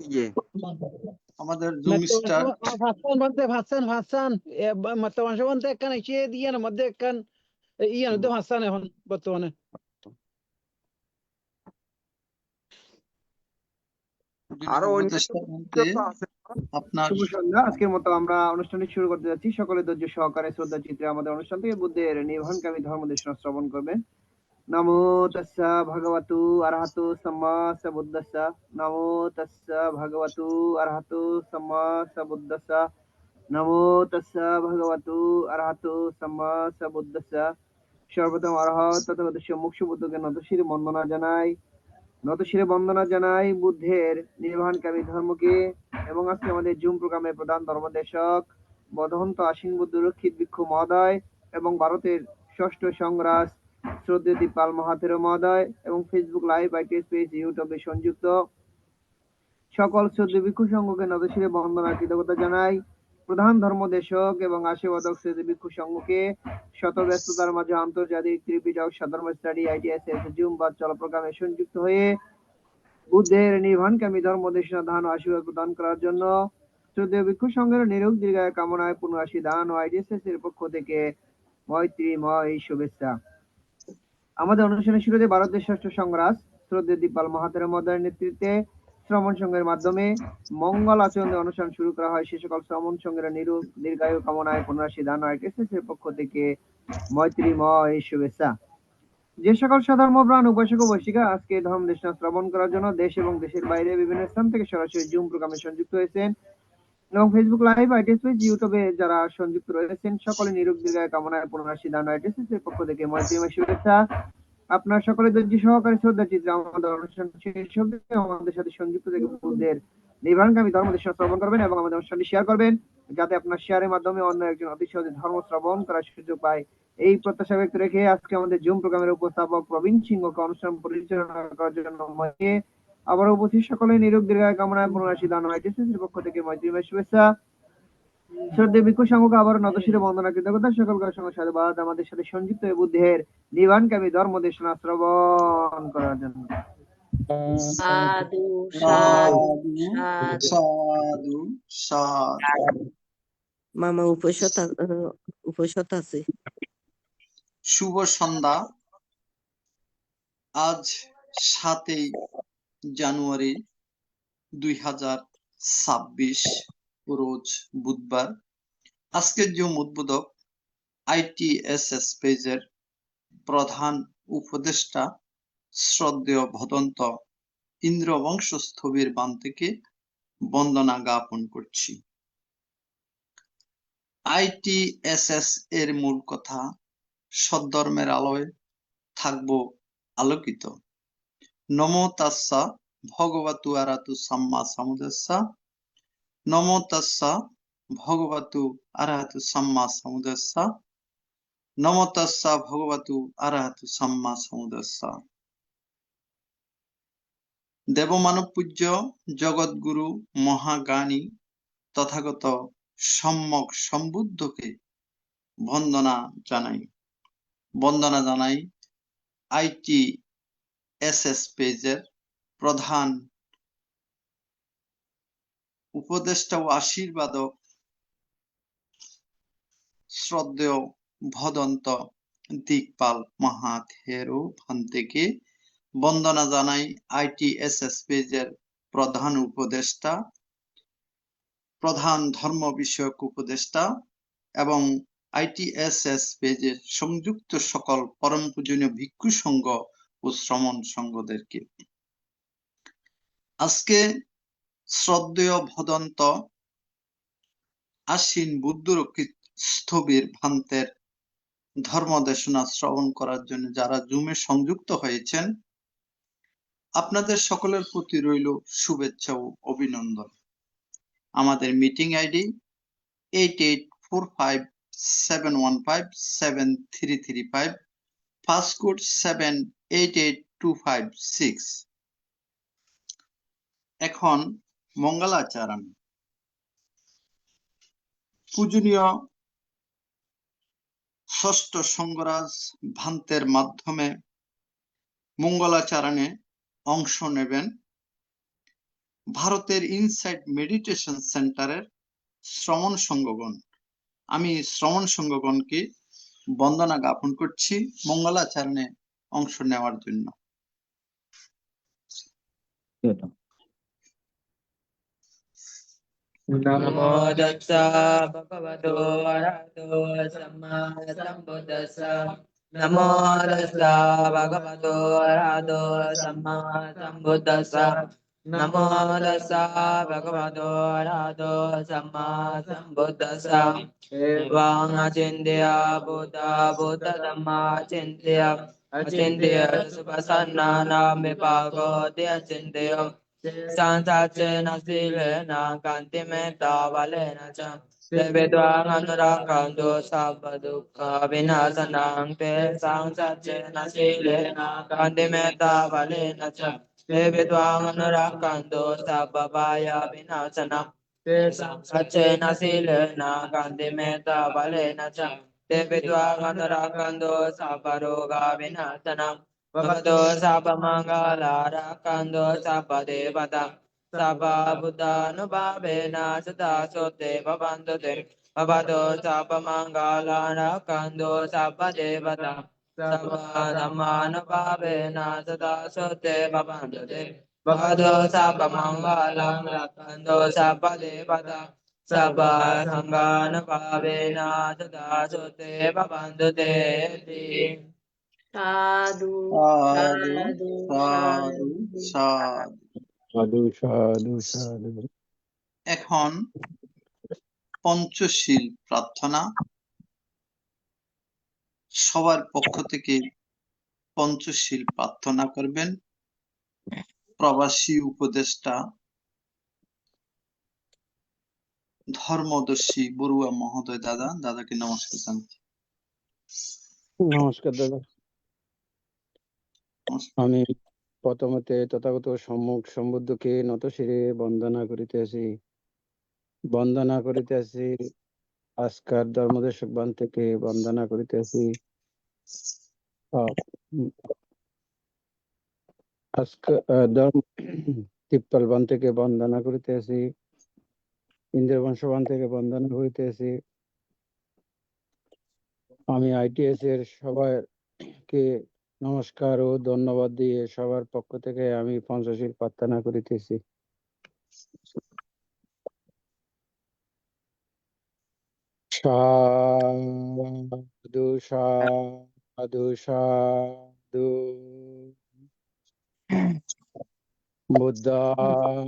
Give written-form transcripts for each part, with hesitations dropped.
ইয়ে আমাদের zoom star ভাসান বর্তমান বলতে একখান এসে দিয়ে না মধ্যে একখান ইয়ে মধ্যে ভাসান এখন বর্তমানে আরো উপদেষ্টা বলতে আপনার শুভ সন্ধ্যা। আজকের মতো আমরা অনুষ্ঠানটি শুরু করতে যাচ্ছি। সকলে ধৈর্য সহকারে শ্রদ্ধা চিত্রে আমাদের অনুষ্ঠান থেকে বুদ্ধের নির্বাণকামী ধর্মদেশনা শ্রবণ করবেন। নমো তাস্সা ভগবতু আরহাতু সাম্মা সাম্বুদ্দাস্সা। নমো তাস্সা ভগবতু আরহাতু সাম্মা সাম্বুদ্দাস্সা। নমো তাস্সা ভগবতু আরহাতু সাম্মা সাম্বুদ্দাস্সা। সর্বপ্রথম অরহত তথাগত মুখ্য বুদ্ধকে নতশিরে বন্দনা জানাই বুদ্ধের নির্বাণকামী ধর্মকে এবং আজকে আমাদের জুম প্রোগ্রামের প্রধান ধর্মদেশক বদহন্ত আশিন বুদ্ধ রক্ষিত ভিক্ষু মহোদয় এবং ভারতের ষষ্ঠ সংরাজ শ্রদ্ধেয় দীপাল মহাথের মহোদয় এবং ফেসবুক লাইভ আইটিএস পেজ ইউটিউবে সংযুক্ত সকল শ্রদ্ধেয় ভিক্ষু সংঘকে নতশিরে বন্দনা কৃতজ্ঞতা জানাই। প্রধান ধর্মদেশক এবং আশীর্বাদক শ্রদ্ধেয় ভিক্ষু সংঘকে শত ব্যস্ততার মাঝে আন্তর্জাতিক ত্রিপিটক সাধর্ম স্টাডি আইটিএস জুম বা চল প্রোগ্রামে সংযুক্ত হয়ে বুদ্ধের নির্বাণকামী ধর্মদেশনা দান ও আশীর্বাদ প্রদান করার জন্য শ্রদ্ধেয় ভিক্ষু সংঘের নিরোগ দীর্ঘায় কামনায় পুনরাশি দান ও আইডিএসএস এর পক্ষ থেকে মৈত্রীময় শুভেচ্ছা। আমাদের অনুষ্ঠানের শুরুতে ভারতের ষষ্ঠ সংরাজ শ্রদ্ধেয় দীপাল মহাতের মহোদয়ের নেতৃত্বে শ্রমণ সংঘের মাধ্যমে মঙ্গল আচরণের অনুষ্ঠান শুরু করা হয়। সে সকল শ্রমণ সংঘের নিরোগ দীর্ঘায়ু কামনায় পুনরাশি দান ও আইডিএসএস এর পক্ষ থেকে মৈত্রীময় শুভেচ্ছা। যে সকল সাধর্মপ্রাণ উপাসক উপাসিকা আজকে ধর্ম দেশনা শ্রবণ করার জন্য দেশ এবং দেশের বাইরে বিভিন্ন স্থান থেকে সরাসরি জুম প্রোগ্রামে সংযুক্ত হয়েছেন এবং ফেসবুক লাইভ আইটিএস পেজ ইউটিউবে যারা সংযুক্ত রয়েছেন সকলে নিরোগ দীর্ঘায় কামনায় পুনরাশি দান আইটিএস এর পক্ষ থেকে মৈত্রীময় শুভেচ্ছা। আপনার সকলে ধৈর্য সহকারে শ্রদ্ধা চিত্রে আমাদের অনুষ্ঠান শেষ হবে আমাদের সাথে সংযুক্ত থেকে বুদ্ধের নির্বাণকামী ধর্ম দেশনা শ্রবণ করবেন এবং আমাদের অনুষ্ঠানটি শেয়ার করবেন যাতে আপনার শেয়ারের মাধ্যমে অন্য একজন অতি সহজে ধর্ম শ্রবণ করার সুযোগ পায়। এই প্রত্যাশা ব্যক্ত রেখে আজকে আমাদের জুম প্রোগ্রামের উপস্থাপক প্রবীণ সিংহকে অনুষ্ঠান পরিচালনা করার জন্য আবার উপস্থিত সকলে নিরোগ দীর্ঘায় কামনায় পুনরাশি দান আইটিএস এর পক্ষ থেকে মৈত্রীময় শুভেচ্ছা। শ্রদ্ধেয় ভিক্ষু সংঘকে আবার নতশিরে বন্দনা কৃতজ্ঞতা সকলকে অসংখ্য সাধুবাদ আমাদের সাথে সংযুক্ত হয়ে বুদ্ধের নির্বাণকামী ধর্ম দেশনা শ্রবণ করার জন্য। সাধু সাধু সাধু সাধু সাধু। মামা উপসত আছে। শুভ সন্ধ্যা। আজ 7 জানুয়ারি 2026 রোজ বুধবার। আজকের জুম উদ্বোধক আইটিএসএস পেজের প্রধান উপদেষ্টা শ্রদ্ধেয় ভদন্ত ইন্দ্রবংশ স্থবির বান থেকে বন্দনা জ্ঞাপন করছি। আইটিএসএস এর মূল কথা সদ্ধর্মের আলোয় থাকবো আলোকিত। নমো তাস্সা ভগবতু আরহাতু সাম্মা সাম্বুদ্দাস্সা। নমো তাস্সা ভগবতু আরহাতু সাম্মা সাম্বুদ্দাস্সা। নমো তাস্সা ভগবতু আরহাতু সাম্মা সাম্বুদ্দাস্সা। দেবমানব পূজ্য জগৎগুরু মহাজ্ঞানী তথাগত সম্যক সম্বুদ্ধকে বন্দনা জানাই আইটিএসএস পেজের প্রধান উপদেষ্টা ও আশীর্বাদক শ্রদ্ধেয় ভদন্ত দিকপাল মহাথেরো ভান থেকে বন্দনা জানাই আইটিএসএস পেজের প্রধান উপদেষ্টা, প্রধান ধর্ম বিষয়ক উপদেষ্টা এবং আইটিএসএস পেজের সংযুক্ত সকল পরম পূজনীয় ভিক্ষু সংঘ ও শ্রমণ সংঘদেরকে। আজকে শ্রদ্ধেয় ভদন্ত আশ্বিন বুদ্ধরক্ষিত স্থবির ভান্তের ধর্মদেশনা শ্রবণ করার জন্য যারা জুমে সংযুক্ত হয়েছেন আপনাদের সকলের প্রতি রইল শুভেচ্ছা ও অভিনন্দন। আমাদের মিটিং আইডি 884571573335, পাসকোড 788256। এখন মঙ্গলাচরণ। পূজনীয় ষষ্ঠ সংঘরাজ ভান্তের মাধ্যমে মঙ্গলাচরণে অংশ নেবেন ভারতের ইনসাইট মেডিটেশন সেন্টারের শ্রমণ সংঘগণ। আমি শ্রমণ সংঘগণকে বন্দনা জ্ঞাপন করছি মঙ্গলাচরণে অংশ নেওয়ার জন্য। नमो तस्सा भगवतो अरहतो सम्मा सम्बुद्दस्सा नमो तस्सा भगवतो अरहतो सम्मा सम्बुद्दस्सा नमो तस्सा भगवतो अरहतो सम्मा सम्बुद्दस्सा एवं अचिन्त्य भूत धम्मा अचिन्त्य सुपसन्नानां विपाको अचिन्त्य Santace nasilena kanti metta valena cha Devedwa anurakando sabba dukkha vinasanang te santace nasilena kanti metta valena cha Devedwa anurakando sabba vaya vinasanang te santace nasilena kanti metta valena cha Devedwa anurakando sabba roga vinasanang Bhagavato Sabba Mangala Rakando Sabba Devata Sabba Buddha Nubhavena Sada Sote Bhavantu Te Bhagavato Sabba Mangala Rakando Sabba Devata Sabba Dhamma Nubhavena Sada Sote Bhavantu Te Bhagavato Sabba Mangala Rakando Sabba Devata Sabba Sangha Nubhavena Sada Sote Bhavantu Te সাধু সাধু সাধু সাধু সাধু। সাধু সাধু সাধু। এখন পঞ্চশীল প্রার্থনা। সবার পক্ষ থেকে পঞ্চশীল প্রার্থনা করবেন প্রবাসী উপদেষ্টা ধর্মদর্শী বড়ুয়া মহোদয়। দাদাকে নমস্কার জানাচ্ছি। নমস্কার দাদা। আমি প্রথমতে তথাগত সম্মুখ সম্বুদ্ধকে নতশিরে বন্দনা করিতেছি আজকার ধর্মদেশক বান থেকে বন্দনা করিতেছি তিপ্পাল বান থেকে বন্দনা করিতেছি ইন্দ্রবংশ বান থেকে বন্দনা করিতেছি। আমি ITS এর সবাইকে নমস্কার ও ধন্যবাদ দিয়ে সবার পক্ষ থেকে আমি পঞ্চশীল প্রার্থনা করিতেছি। সাধু সাধু সাধু। বুদ্ধাং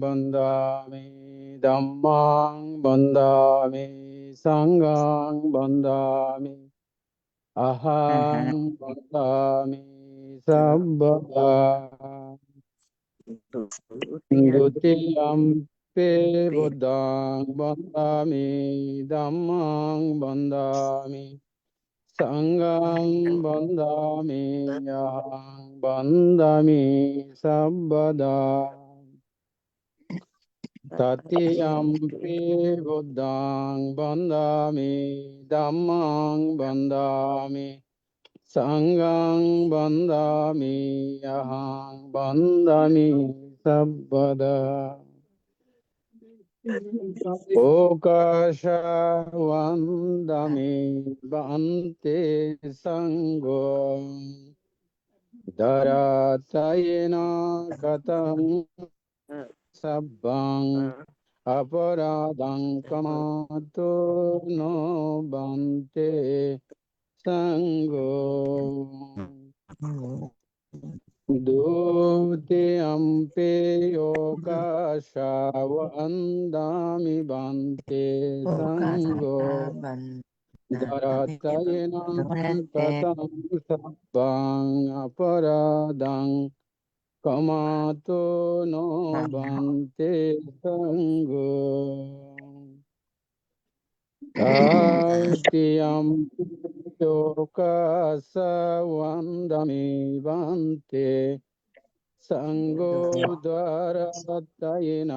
বন্দামি ধম্মাং বন্দামি সংঘাং বন্দামি अहं वदामि सर्वदा द्वितीयम्पि बुद्धं वदामि धम्मं वदामि संघं वदामि अहं वदामि सर्वदा तृतीयम्पि बुद्धं वदामि धम्मं वदामि संघं वदामि अहं वदामि सर्वदा ओकाश वदामि बन्ते संघो धरातयेन कथं सब्बं अपराधं कमातो नो बन्ते संगो द्वितीयम्पि ओकाश वदामि बन्ते संगो धरातयेन कथं सब्बं अपराधं कमातो नो बन्ते संगो तृतीयम्पि ओकाश वदामि बन्ते संगो धरातयेन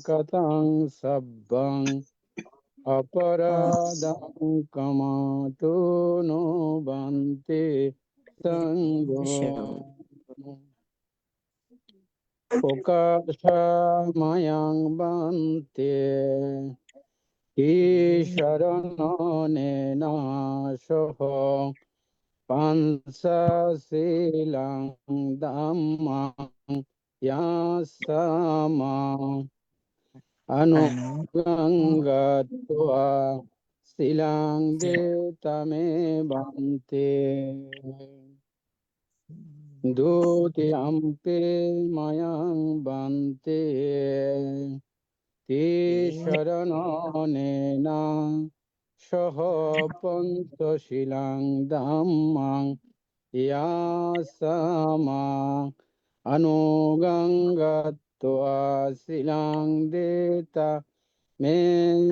कथं सब्बं अपराधं कमातो नो बन्ते संगो প্রকাশামায়াং বান্তে ঈশরণনেনা সহ পাঞ্চশীলাং ধাম্মাং ইয়াসামা অনুগঙ্গত্বা শিলাং দেতমে বান্তে দুতিয়ম্পে মায়াং বান্তে তে শরণনেনা সহ পঞ্চশীলাং ধাম্মাং ইয়াসামা অনুগঙ্গত্বা শিলাং দেতা মে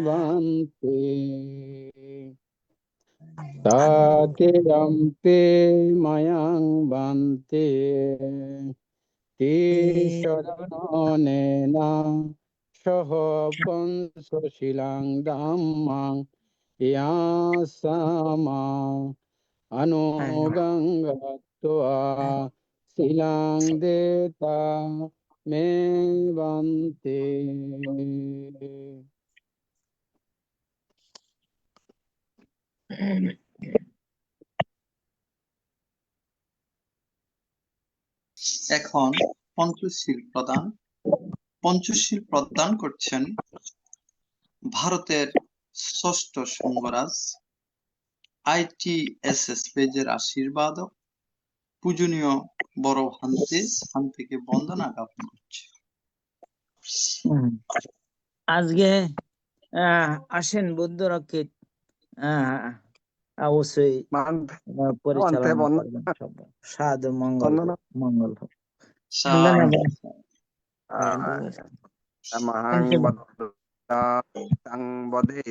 বান্তে তাতিরম্পে মায়াং বান্তে তে শরণনেনা সহ পঞ্চশীলাং ধাম্মাং ইয়াসামা অনুগঙ্গত্বা শিলাং দেতা মে বান্তে। এখন পঞ্চশীল প্রদান করছেন ভারতের ষষ্ঠ সংঘরাজ ITSS পেজের আশীর্বাদক পূজনীয় বড় ভান্তিকে বন্দনা জ্ঞাপন করছে। আজকে আসেন বুদ্ধ রক্ষিত অবশ্যই পরিচালনা করবেন সবাই। সাধু মঙ্গল বন্দনা। মঙ্গল হোক। সাধু। নমঃ বদ্দাং বদে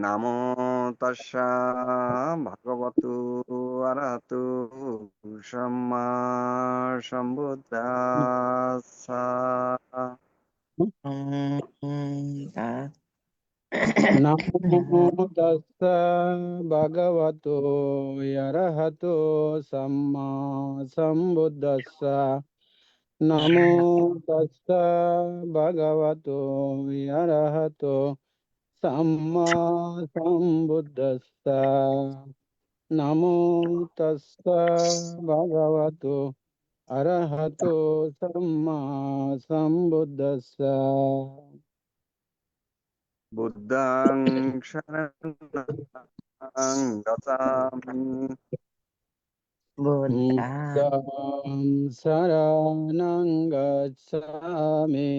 নমো তস্যা ভগবতু অরহতু সম্মা সম্বুদ্ধাস্সা। নমো তাস্সা ভগবতো অরহতো সম্মা সম্বুদ্ধাস্সা। নমো তাস্সা ভগবতো অরহতো সম্মা সম্বুদ্ধাস্সা। নমো তাস্সা ভগবতো অরহতো সম্মা সম্বুদ্ধাস্সা। বুদ্ধং শরণং গচ্ছামি। বুদ্ধং শরণং গচ্ছামি।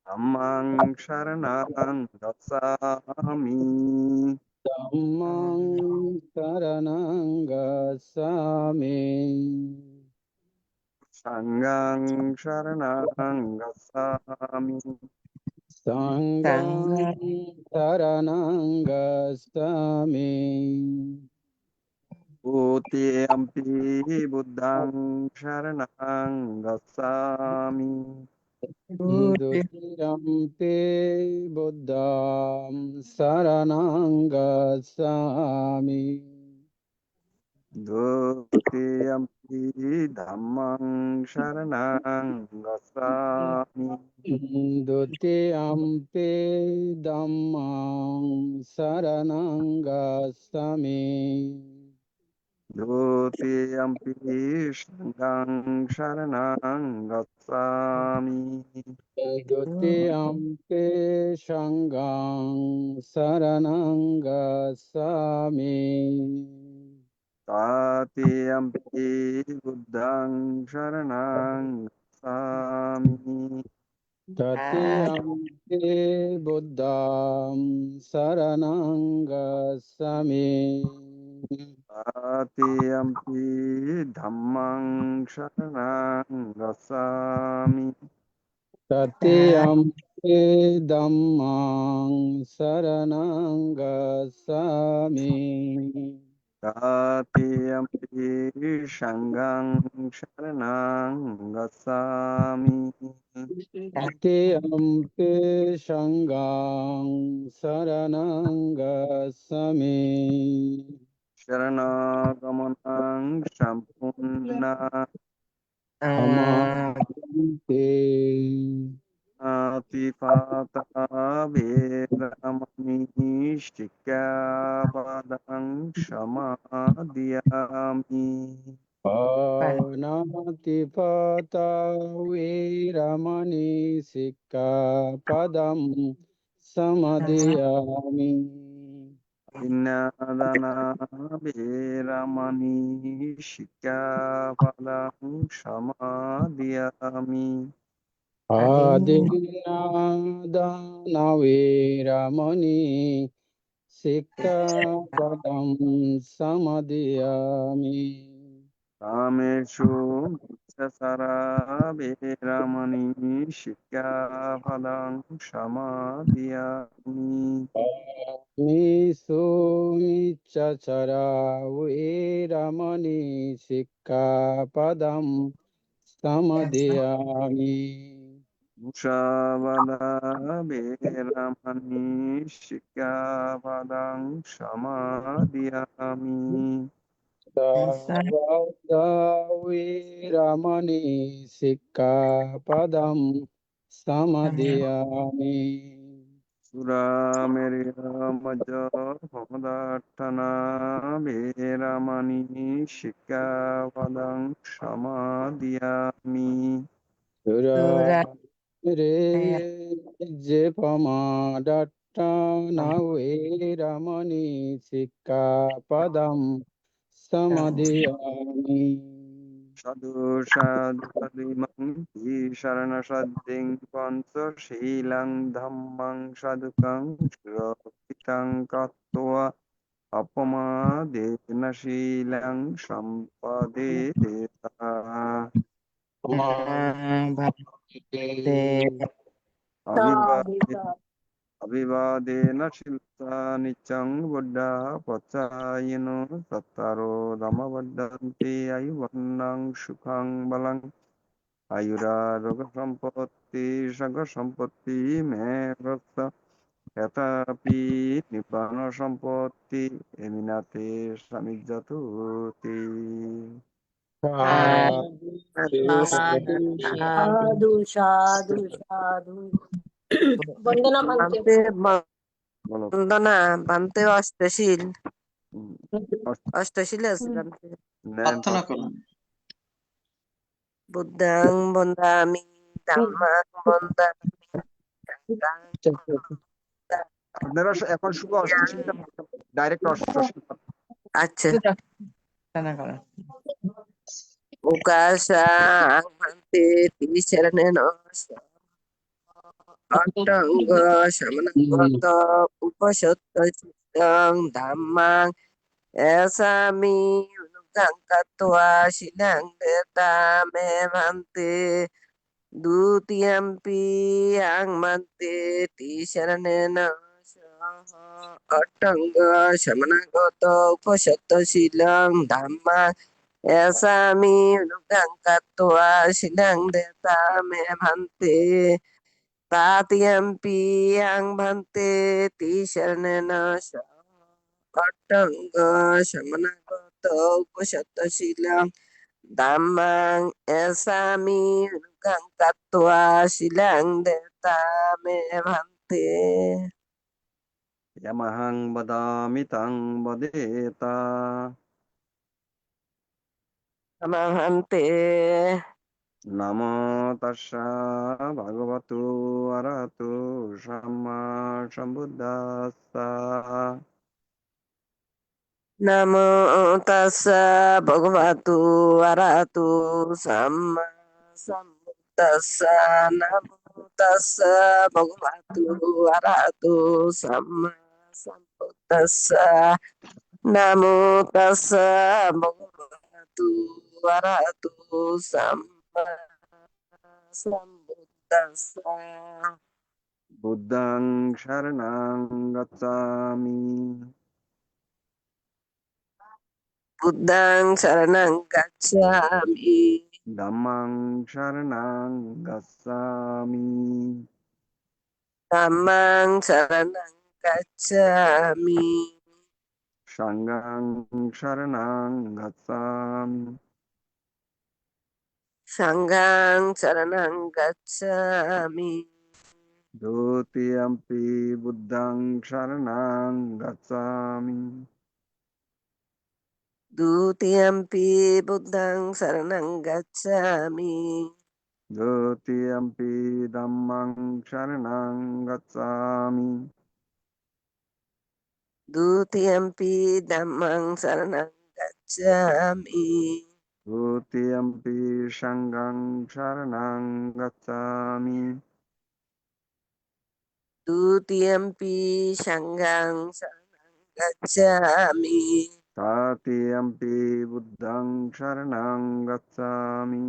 ধম্মং শরণং গচ্ছামি। ধম্মং শরণং গচ্ছামি। সংঘং শরণং গচ্ছামি। সংঘং শরণং গচ্ছামি। द्वितीयम्पि बुद्धं शरणं गच्छामि। द्वितीयम्पि बुद्धं शरणं गच्छामि। द्वितीयम्पि धम्मं शरणं गच्छामि। द्वितीयम्पि धम्मं शरणं गच्छामि। द्वितीयम्पि संघं शरणं गच्छामि। द्वितीयम्पि संघं शरणं गच्छामि। तृतीयम्पि बुद्धं शरणं गच्छामि। तृतीयम्पि बुद्धं शरणं गच्छामि। तृतीयम्पि धम्मं शरणं गच्छामि। तृतीयम्पि धम्मं शरणं गच्छामि। तृतीयम्पि संघं शरणं गच्छामि। तृतीयम्पि संघं शरणं गच्छामि। शरणगमनं सम्पूर्णा Amante अतिपाता Vedmani शिक्षापदं समादयामि Panatipata Viramani Sikkapadam Samadhiyami विज्ञादना वेरमणि शिक्षापदं समादयामि Adinadana Viramani Sikkapadam Samadhiyami कामेषु मिच्छसरा वेरमणि शिक्षापदं समादयामि Miso Michachara Viramani Sikkapadam Samadhiyami मुषावदा वेरमणि शिक्षापदं समादयामि Savada Viramani Sikkapadam Samadhiyami सुरामेरमज होमदर्थना वेरमणि शिक्षापदं समादयामि Sura Re Jepamadattana Viramani Sikkapadam Samadhiyami साधु साधु साधुमन्ति शरणशद्धिं पञ्चशीलं धम्मं साधुकं सुरक्षितं कृत्वा अपमादेन शीलं सम्पदेता अभिवादे अभिवादेन शिल्पा निचं बुद्धा पचायिनो सत्तारो धमवद्दन्ति आयुवन्नं सुखं बलं आयुरारोग्यसम्पत्ति सर्गसम्पत्ति मे रक्त यथापि निब्बाणसम्पत्ति एमिनाते समिज्जतुति সাধু সাধু সাধু বন্দনা ভাঙতে বলো বন্দনা বান্তে অষ্টশীল উম, অষ্টশীল আছে বান্তে প্রার্থনা করুন। বুদ্ধাং বন্দামি ধাম্মাং বন্দামি আপনারা এখন শুভ অষ্টশীলটা ডাইরেক্ট অষ্টশীল আচ্ছা উকাশাং ভান্তে তিশরণেন অট্টাঙ্গ সমনগত উপসত্ত সিদ্ধং ধাম্মাং এসামি অনুগাং কাত্বা শিলাং দেতা মে ভান্তে দ্বিতীয়ম্পি আং মান্তে তিশরণেন অট্টাঙ্গ সমনগত উপসত্ত শিলং ধাম্মাং এসামি অনুগাং কাত্বা শিলাং দেতা মে ভান্তে তাতিয়াম্পি আং ভান্তে তিশরণেন অট্টাঙ্গ সমনগত উপসত্ত শিলং ধাম্মাং এসামি অনুগাং কাত্বা শিলাং দেতা মে ভান্তে यमहं वदामि तं वदेता ভান্তে नमो तस्सा भगवतु अरहतु सम्मा सम्बुद्धास्सा নমো তাস্সা ভগবতু আরহাতু সাম্মা সাম্বুদ্দাস্সা নমো তাস্সা ভগবতু আরহাতু সাম্মা সাম্বুদ্দাস্সা নমো তাস্সা ভগবতু আরহাতু সাম্মা সাম্বুদ্দাস্সা बुद्धं शरणं गच्छामि বুদ্ধাং শরণং গচ্ছামি धम्मं शरणं गच्छामि dhammang saranang gacchami সাঙ্ঘাং শরণাং গচ্ছামি। Sanghaṃ saranam gacchāmi. দ্বিতীয়ম্পি বুদ্ধং শরণাং গচ্ছামি। Dutiyampi buddhaṃ saranam gacchāmi. দ্বিতীয়ম্পি dhammang শরণাং গচ্ছামি। Dutiyampi dhammam saranam gacchāmi. দ্বিতীয়ম্পি সাঙ্ঘাং শরণাং গচ্ছামি। Dutiyampi sanghaṃ saranam gacchāmi. তৃতীয়ম্পি বুদ্ধং শরণাং গচ্ছামি।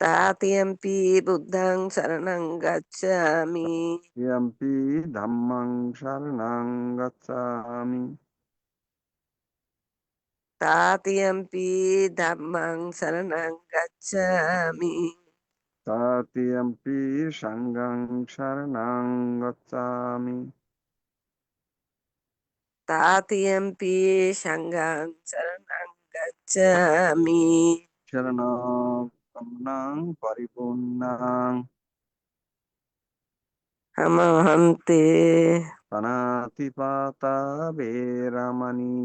Tatiyampi buddhaṃ saranam gacchāmi. তৃতীয়ম্পি dhammang শরণাং গচ্ছামি। Tatiyampi dhammam saranam gacchāmi. তৃতীয়ম্পি সাঙ্ঘাং শরণাং গচ্ছামি। Tatiyampi sanghaṃ saranam gacchāmi. শরণাগমনাং পরিপূর্ণাং Amahante. পানাতিপাতা বেরামণি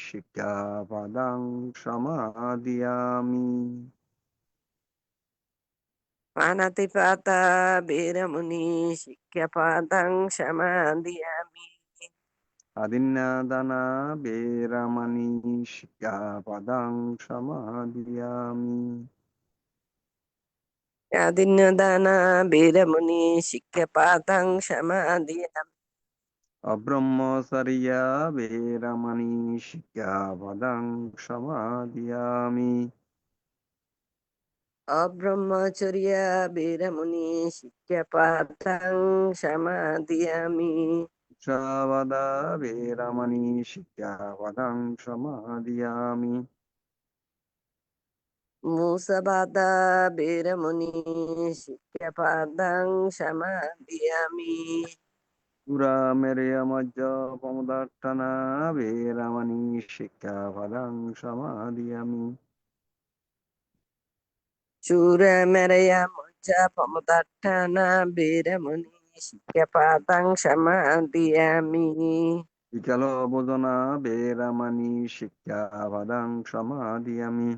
শিক্ষাপদং সমাদিয়ামি। Panatipata beramuni sikkhapadang samadhiyami. আদিন্নাদানা বেরামণি শিক্ষাপদং সমাদিয়ামি। Adinodana beramuni sikkhapadang samadhiyami. অব্রহ্মচর্যা বেরামণি শিক্ষাপদং সমাদিয়ামি। Abrahmacharya beramuni sikkhapadang samadhiyami. শাবদা বেরামণি শিক্ষাপদং সমাদিয়ামি। Musabada beramuni sikkhapadang samadhiyami. পুরা মেরে মজ্জ পমদাট্টানা বেরামণি শিক্ষাপদং সমাদিয়ামি। Chura meraya moja pamudattana beramuni sikkhapadang samadhiyami. বিকাল ভোজনা বেরামণি শিক্ষাপদং সমাদিয়ামি।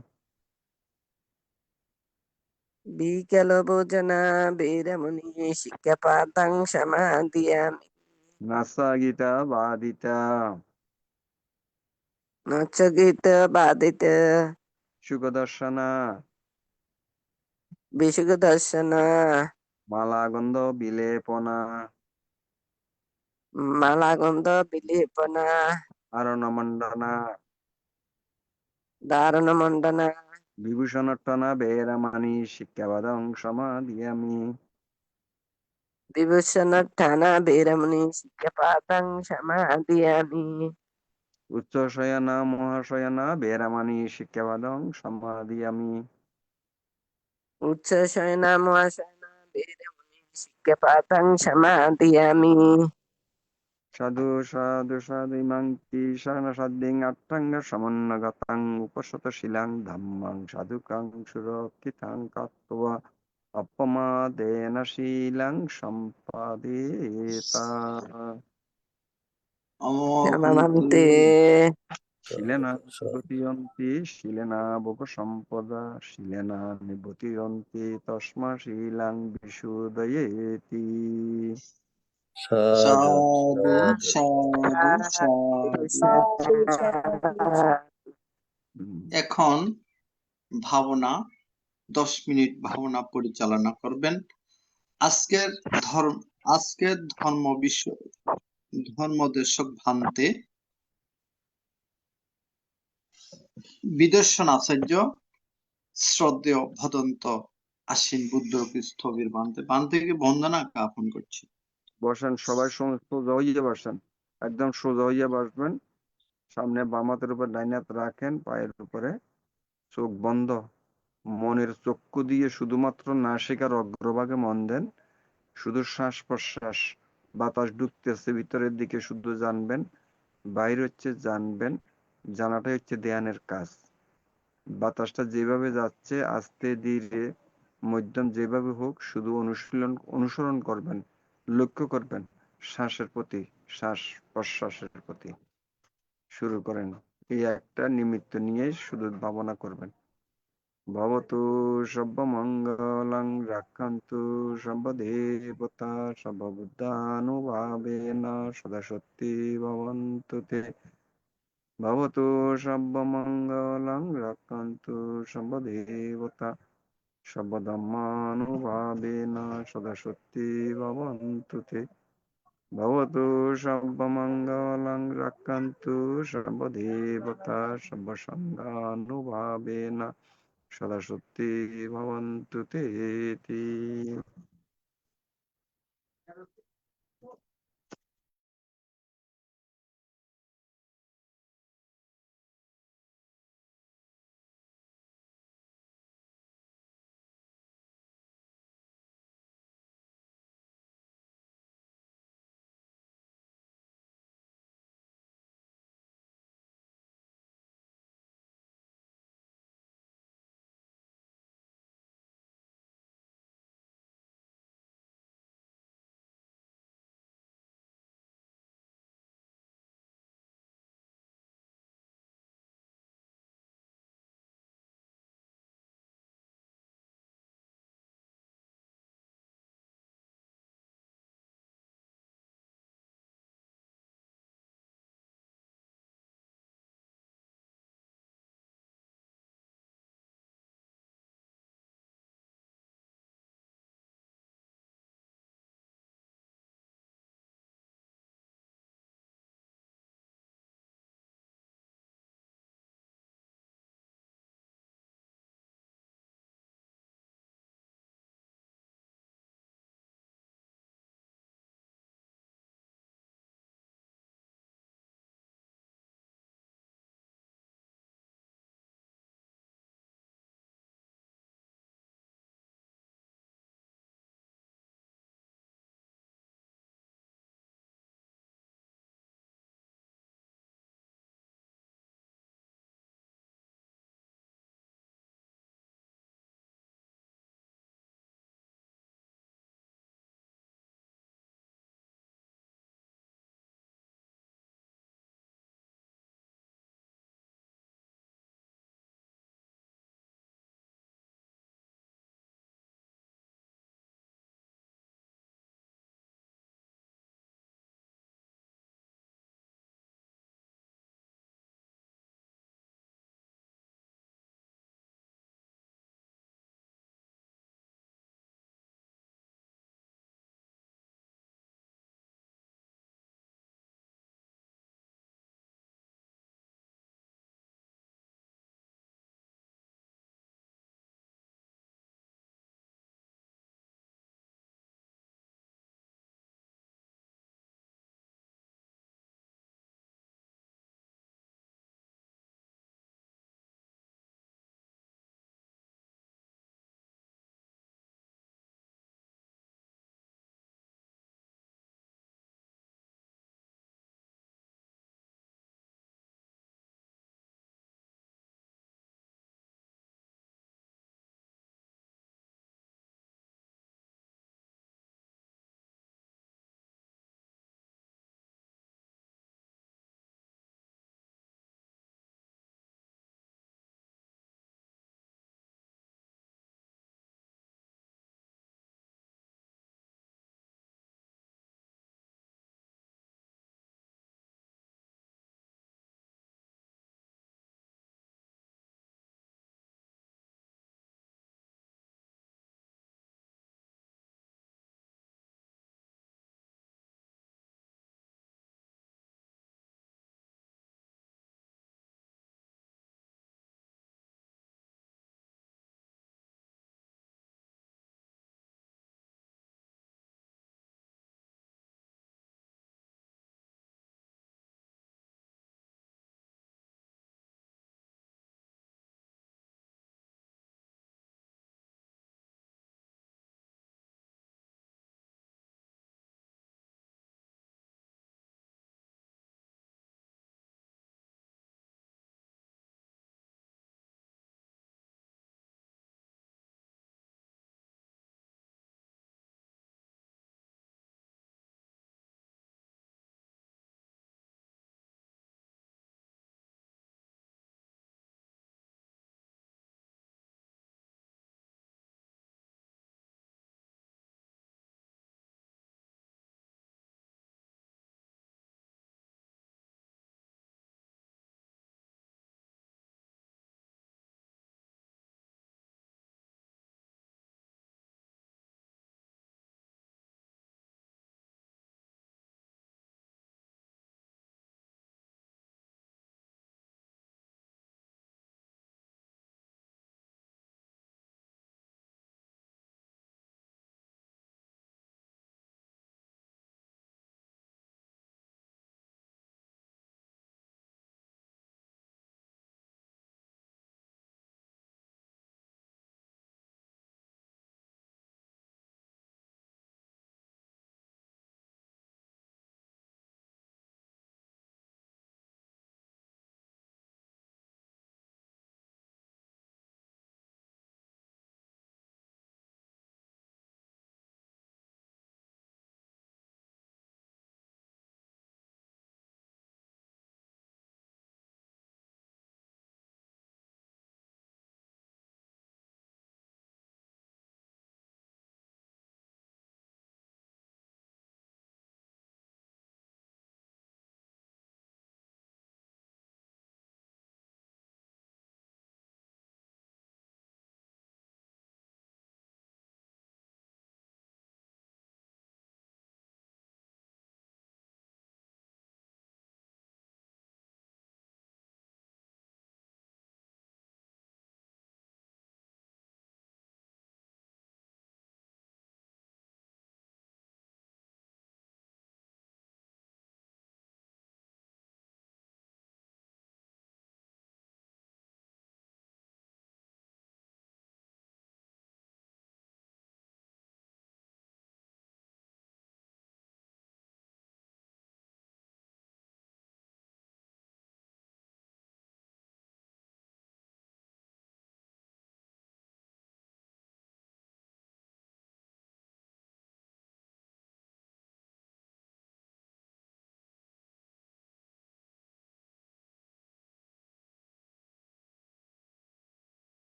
Bikalobojana beramuni sikkhapadang samadhiyami. নাসা গীতা বাদিতা Nachagita badita সুখদর্শনা Visugadharshana মালাগন্ধ বিলেপনা Malaganda Bilipana আরণমণ্ডনা Dharana Mandana বিভূষণট্টনা বেরামণি শিক্ষাপদং সমাদিয়ামি। Vibhusanattana beramuni sikkhapadang samadhiyami. উচ্চ শয়না মহাশয়না বেরামণি শিক্ষাপদং সমাদিয়ামি। Uchchashayana Mahashayana beramuni sikkhapadang samadhiyami. সাধু সাধু সাধু ইমাং কি শরণ সাধ্যং আট্টাঙ্গ সমন্নগতাং উপসত শিলাং ধাম্মাং সাধুকাং সুরক্ষিতাং কাত্ত্বা অপমাদেন শীলাং সম্পাদেতা। Namamante. শিলেনা নিবতিয়ন্তি শিলেনা ভোগ সম্পদা শিলেনা নিবতিয়ন্তি তস্মা শিলাং বিশুদয়েতি। সাধু Sadhu, সাধু সাধু। সাধু সাধু। এখন ভাবনা 10 মিনিট ভাবনা পরিচালনা করবেন। আজকের ধর্ম বিষয় ধর্মদেশক ভান্তে বিদর্শন আচার্য শ্রদ্ধেয় ভদন্ত আশ্বিন বুদ্ধকে স্থবির বান্তে বন্দনা জ্ঞাপন করছি। বসেন, সবাই সোজা হইয়া বসেন, একদম সোজা হইয়া বসবেন। সামনে বাম হাতের উপর ডাইন হাত রাখেন, পায়ের উপরে, চোখ বন্ধ। মনের চক্ষু দিয়ে শুধুমাত্র নাসিকার অগ্রভাগে মন দেন। শুধু শ্বাস প্রশ্বাস বাতাস ঢুকতেছে ভিতরের দিকে শুধু জানবেন, বাইর হচ্ছে জানবেন। জানাটাই হচ্ছে ধ্যানের কাজ। বাতাসটা যেভাবে যাচ্ছে আস্তে ধীরে মধ্যম যেভাবে হোক শুধু অনুসরণ করবেন, লক্ষ্য করবেন শ্বাসের প্রতি, শ্বাস প্রশ্বাসের প্রতি। শুরু করেন। এই একটা নিমিত্ত নিয়ে শুধু ভাবনা করবেন। ভবতু সর্বমঙ্গলং রাক্ষান্তু সর্বদেবতা সর্ববুদ্ধানুভাবেন সদা সত্যি ভবন্তু তে। ভবতু সর্বমঙ্গলং রাক্ষান্তু সর্বদেবতা সর্বধর্মানুভাবেন সদা সত্যি ভবন্তু তে। ভবতু সর্বমঙ্গলং রাক্ষান্তু সর্বদেবতা সর্বসংঘানুভাবেন সদা সত্যি ভবন্তু তে।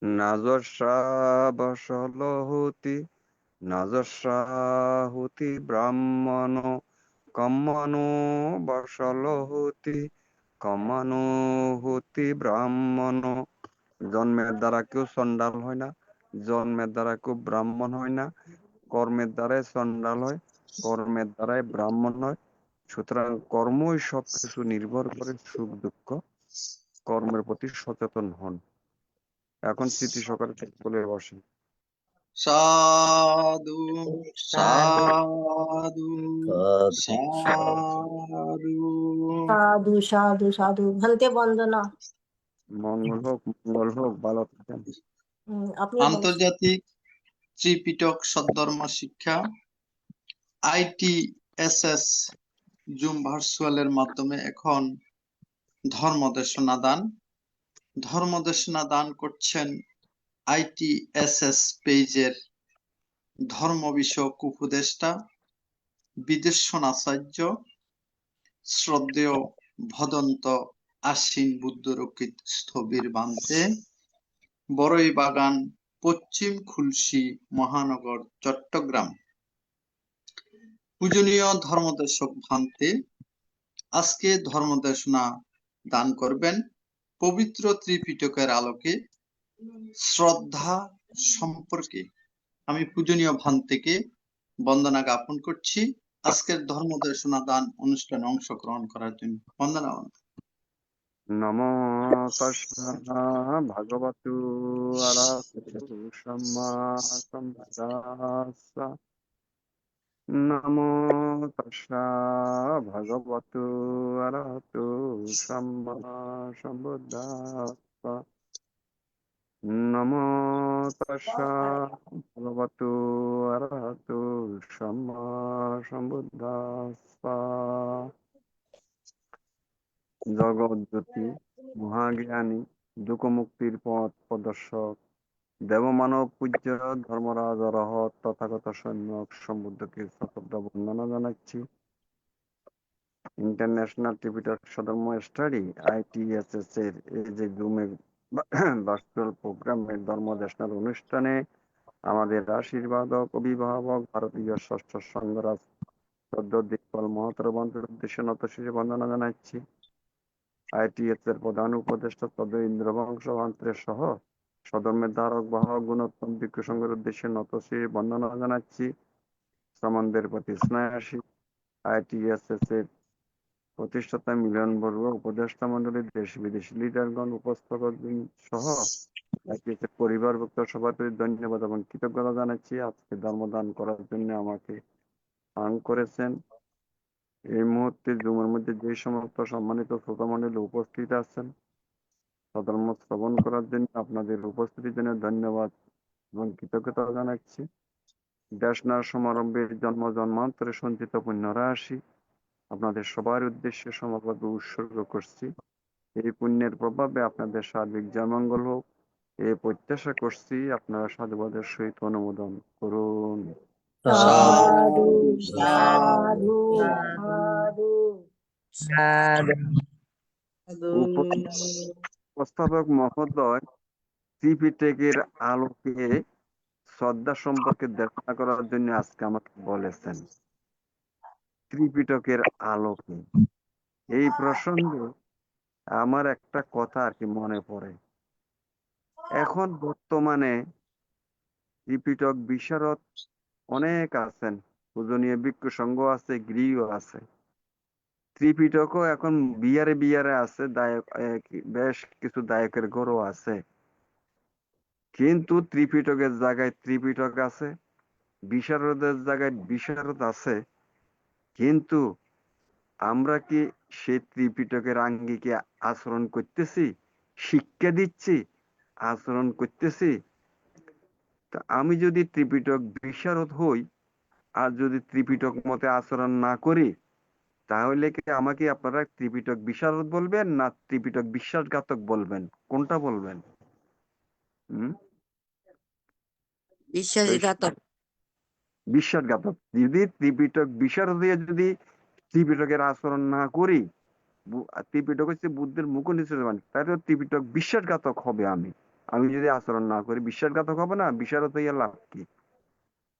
নাজস্রাবসলহতি নাজস্রাহুতি ব্রাহ্মণ কম্মানো বসলহতি কম্মানো হতি ব্রাহ্মণ। জন্মের দ্বারা কেউ চণ্ডাল হয় না, জন্মের দ্বারা কেউ ব্রাহ্মণ হয় না, কর্মের দ্বারাই চণ্ডাল হয়, কর্মের দ্বারাই ব্রাহ্মণ হয়। সুতরাং কর্মই সবকিছু নির্ভর করে, সুখ দুঃখ। কর্মের প্রতি সচেতন হন। এখন স্মৃতি সহকারে বলে বসেন। সাধু সাধু সাধু সাধু। সাধু সাধু সাধু। ভান্তে বন্দনা। মঙ্গল হোক, মঙ্গল হোক, ভালো থাকেন। আপনি বলছেন। আন্তর্জাতিক ত্রিপিটক সদ্ধর্ম শিক্ষা ITSS জুম ভার্চুয়ালের মাধ্যমে এখন ধর্মদেশনা দান করছেন ITSS পেজের ধর্ম বিষয়ক উপদেষ্টা বিদেশনাচার্য শ্রদ্ধেয় ভদন্ত আশ্বিন বুদ্ধরক্ষিত স্থবির বান্তে, বড়ইবাগান, পশ্চিম খুলশী মহানগর, চট্টগ্রাম। পূজনীয় ধর্মদেশক ভান্তে, আজকে ধর্মদেশনা দান করবেন পবিত্র ত্রিপিটকের আলোকে শ্রদ্ধা সম্পর্কে। আমি পূজনীয় ভান্তেকে বন্দনা জ্ঞাপন করছি আজকের ধর্মদেশনা দান অনুষ্ঠানে অংশগ্রহণ করার জন্য। বন্দনা। নমো তস্যা ভগবতু আরহতু সম্মা সম্বুদ্ধাস্সা। নমো তস্যা ভগবতু আরহতু সম্মা সম্বুদ্ধাস্সা। নমো তস্যা ভগবতু আরহতু সম্মা সম্বুদ্ধাস্সা। জগৎজ্যোতি, মহাজ্ঞানী, দুঃখমুক্তির পথ প্রদর্শক, দেবমানব পূজ্য ধর্মরাজ অরহত তথাগত সম্যক সম্বুদ্ধকে সশব্দ বন্দনা জানাচ্ছি। ইন্টারন্যাশনাল ত্রিপিটক সধর্ম স্টাডি ITSS এর এই যে জুমে ভার্চুয়াল প্রোগ্রামের ধর্মদেশনার অনুষ্ঠানে আমাদের আশীর্বাদক, অভিভাবক, ভারতীয় ষষ্ঠ সংঘরাজ সদ্য দিকপাল মহাতর বন্ধুর উদ্দেশ্যে নতশিরে বন্দনা জানাচ্ছি। ITSS এর প্রধান উপদেষ্টা তদ ইন্দ্রবংশ ভান্তের সহ সধর্মের ধারক বাহক গুণোত্তম ভিক্ষু সংঘের উদ্দেশ্যে নতশিরে বন্দনা জানাচ্ছি। শ্রমণদের প্রতি স্নেহাসী ITSS এর প্রতিষ্ঠাতা মিলন বড়ুয়া, উপদেষ্টা মন্ডলী, দেশ বিদেশি লিডারগণ, উপস্থাপক সহ ITSS পরিবারভুক্ত সবার প্রতি ধন্যবাদ এবং কৃতজ্ঞতা জানাচ্ছি। আজকে ধর্মদান করার জন্য আমাকে আহ্বান করেছেন। এই মুহূর্তে জুমের মধ্যে যে সমস্ত সম্মানিত শ্রোতামণ্ডলী উপস্থিত আছেন, সধর্ম শ্রবণ করার জন্য আপনাদের উপস্থিতির জন্য ধন্যবাদ এবং কৃতজ্ঞতা জানাচ্ছি। দেশনার সমারম্ভের জন্ম জন্মান্তরে সঞ্চিত পুণ্য রাশি আপনাদের সবার উদ্দেশ্যে সমভাবে উৎসর্গ করছি। এই পুণ্যের প্রভাবে আপনাদের সার্বিক জয়মঙ্গল হোক, এই প্রত্যাশা করছি। আপনারা সাধুবাদের সহিত অনুমোদন করুন। সাধু সাধু সাধু সাধু। উপস্থাপক মহোদয় ত্রিপিটকের আলোকে শ্রদ্ধা সম্পর্কে দেখা করার জন্য আজকে আমাকে বলেছেন। ত্রিপিটকের আলোকে এই প্রসঙ্গে আমার একটা কথা আর কি মনে পড়ে। এখন বর্তমানে ত্রিপিটক বিশারদ অনেক আছেন, পূজনীয় ভিক্ষু সংঘ আছে, গৃহ আছে। ত্রিপিটকও এখন বিয়ারে বিয়ারে আছে, বেশ কিছু দায়কের ঘরও আছে। কিন্তু ত্রিপিটকের জায়গায় ত্রিপিটক আছে, বিশারদের জায়গায় বিশারদ আছে। কিন্তু আমরা কি সেই ত্রিপিটকের আঙ্গিকে আচরণ করতেছি, শিক্ষা দিচ্ছি, আচরণ করতেছি? তা আমি যদি ত্রিপিটক বিশারদ হই আর যদি ত্রিপিটক মতে আচরণ না করি, তাহলে কি আমাকে আপনারা ত্রিপিটক বিশারদ বলবেন না ত্রিপিটক বিশ্বাসঘাতক বলবেন? কোনটা বলবেন? বিশ্বাসঘাতক। বিশ্বাসঘাতক। যদি ত্রিপিটক বিশারদ দিয়ে যদি ত্রিপিটকের আচরণ না করি, ত্রিপিটক হচ্ছে বুদ্ধের মুখ নিঃসরণ, তাহলে ত্রিপিটক বিশ্বাসঘাতক হবে আমি। আমি যদি আচরণ না করি বিশ্বাসঘাতক হবে না? বিশারদ হইয়া লাভ কি?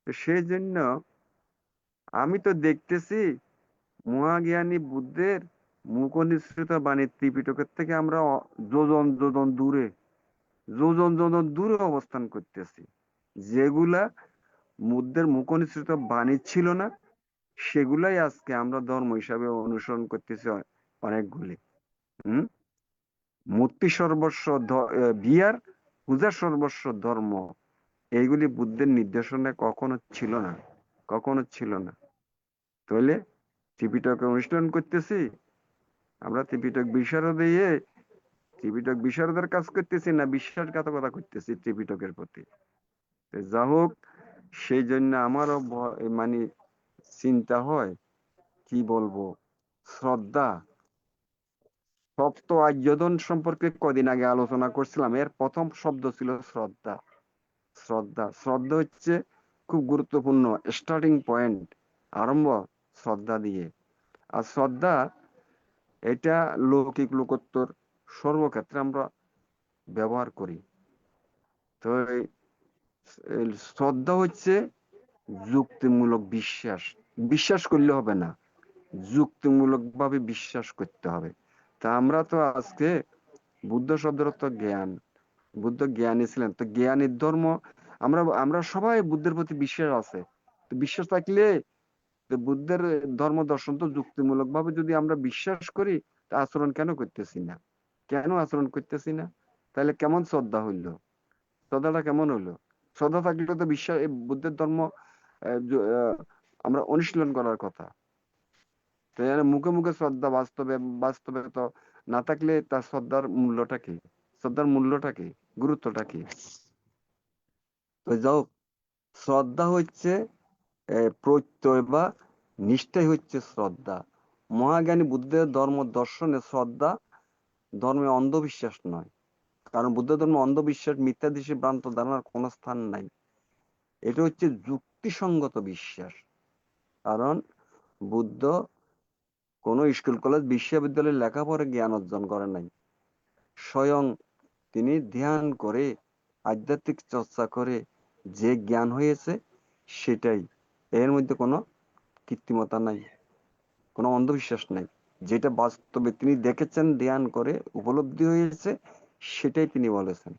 তো সেই জন্য আমি তো দেখতেছি মহাজ্ঞানী বুদ্ধের মুখ নিঃসৃত বাণী ত্রিপিটকের থেকে আমরা যোজন যোজন দূরে অবস্থান করতেছি। যেগুলা বুদ্ধের মুখ নিঃসৃত বাণী ছিল না, সেগুলাই আজকে আমরা ধর্ম হিসাবে অনুসরণ করতেছি অনেকগুলি। মূর্তি সর্বস্ব বিয়ার, পূজা সর্বস্ব ধর্ম, এইগুলি বুদ্ধের নির্দেশনায় কখনো ছিল না। তাহলে ত্রিপিটকে অনুশীলন করতেছি আমরা, ত্রিপিটক বিশারদের কাজ করতেছি না বিশ্বাসঘাতকতা করতেছি ত্রিপিটকের প্রতি? যা হোক, সেই জন্য আমারও মানে চিন্তা হয়, কি বলবো, শ্রদ্ধা। সপ্ত আর্যদন সম্পর্কে কদিন আগে আলোচনা করছিলাম, এর প্রথম শব্দ ছিল শ্রদ্ধা। শ্রদ্ধা হচ্ছে খুব গুরুত্বপূর্ণ স্টার্টিং পয়েন্ট, আরম্ভ শ্রদ্ধা দিয়ে। আর শ্রদ্ধা এটা লৌকিক লোকোত্তর সর্বক্ষেত্রে আমরা ব্যবহার করি। তো এই শ্রদ্ধা হচ্ছে যুক্তিমূলক বিশ্বাস করলে হবে না, যুক্তিমূলক ভাবে বিশ্বাস করতে হবে। তা আমরা তো আজকে বুদ্ধ শব্দের অর্থ জ্ঞান, বুদ্ধ জ্ঞানী ছিলেন, তো জ্ঞানীর ধর্ম আমরা সবাই বুদ্ধের প্রতি বিশ্বাস আছে। তো বিশ্বাস থাকলে তো বুদ্ধের ধর্ম দর্শন তো যুক্তিমূলক ভাবে যদি আমরা বিশ্বাস করি, তা আচরণ কেন করতেছি না? তাহলে কেমন শ্রদ্ধা হইলো? শ্রদ্ধাটা কেমন হইলো? শ্রদ্ধা থাকলে তো বিশ্বাস, বুদ্ধের ধর্ম আমরা অনুশীলন করার কথা। তো মুখে মুখে শ্রদ্ধা, বাস্তবে তো না থাকলে তার শ্রদ্ধার মূল্যটা কি, গুরুত্বটা কি? তো যাও, শ্রদ্ধা হচ্ছে প্রত্যয় বা নিষ্ঠাই হচ্ছে শ্রদ্ধা। মহাজ্ঞানী বুদ্ধের ধর্ম দর্শনে শ্রদ্ধা ধর্মে অন্ধবিশ্বাস নয়, কারণ বুদ্ধ ধর্ম অন্ধবিশ্বাস, মিথ্যা দৃষ্টি, ভ্রান্ত ধারণার কোনো স্থান নাই। এটা হচ্ছে যুক্তিসঙ্গত বিশ্বাস। কারণ বুদ্ধ কোন স্কুল কলেজ বিশ্ববিদ্যালয়ে লেখাপড়ে জ্ঞান অর্জন করে নাই। স্বয়ং তিনি ধ্যান করে, আধ্যাত্মিক চর্চা করে যে জ্ঞান হয়েছে সেটাই। এর মধ্যে কোনো কৃত্রিমতা নাই, কোনো অন্ধবিশ্বাস নাই। যেটা বাস্তবে তিনি দেখেছেন, ধ্যান করে উপলব্ধি হয়েছে, সেটাই তিনি বলেছেন।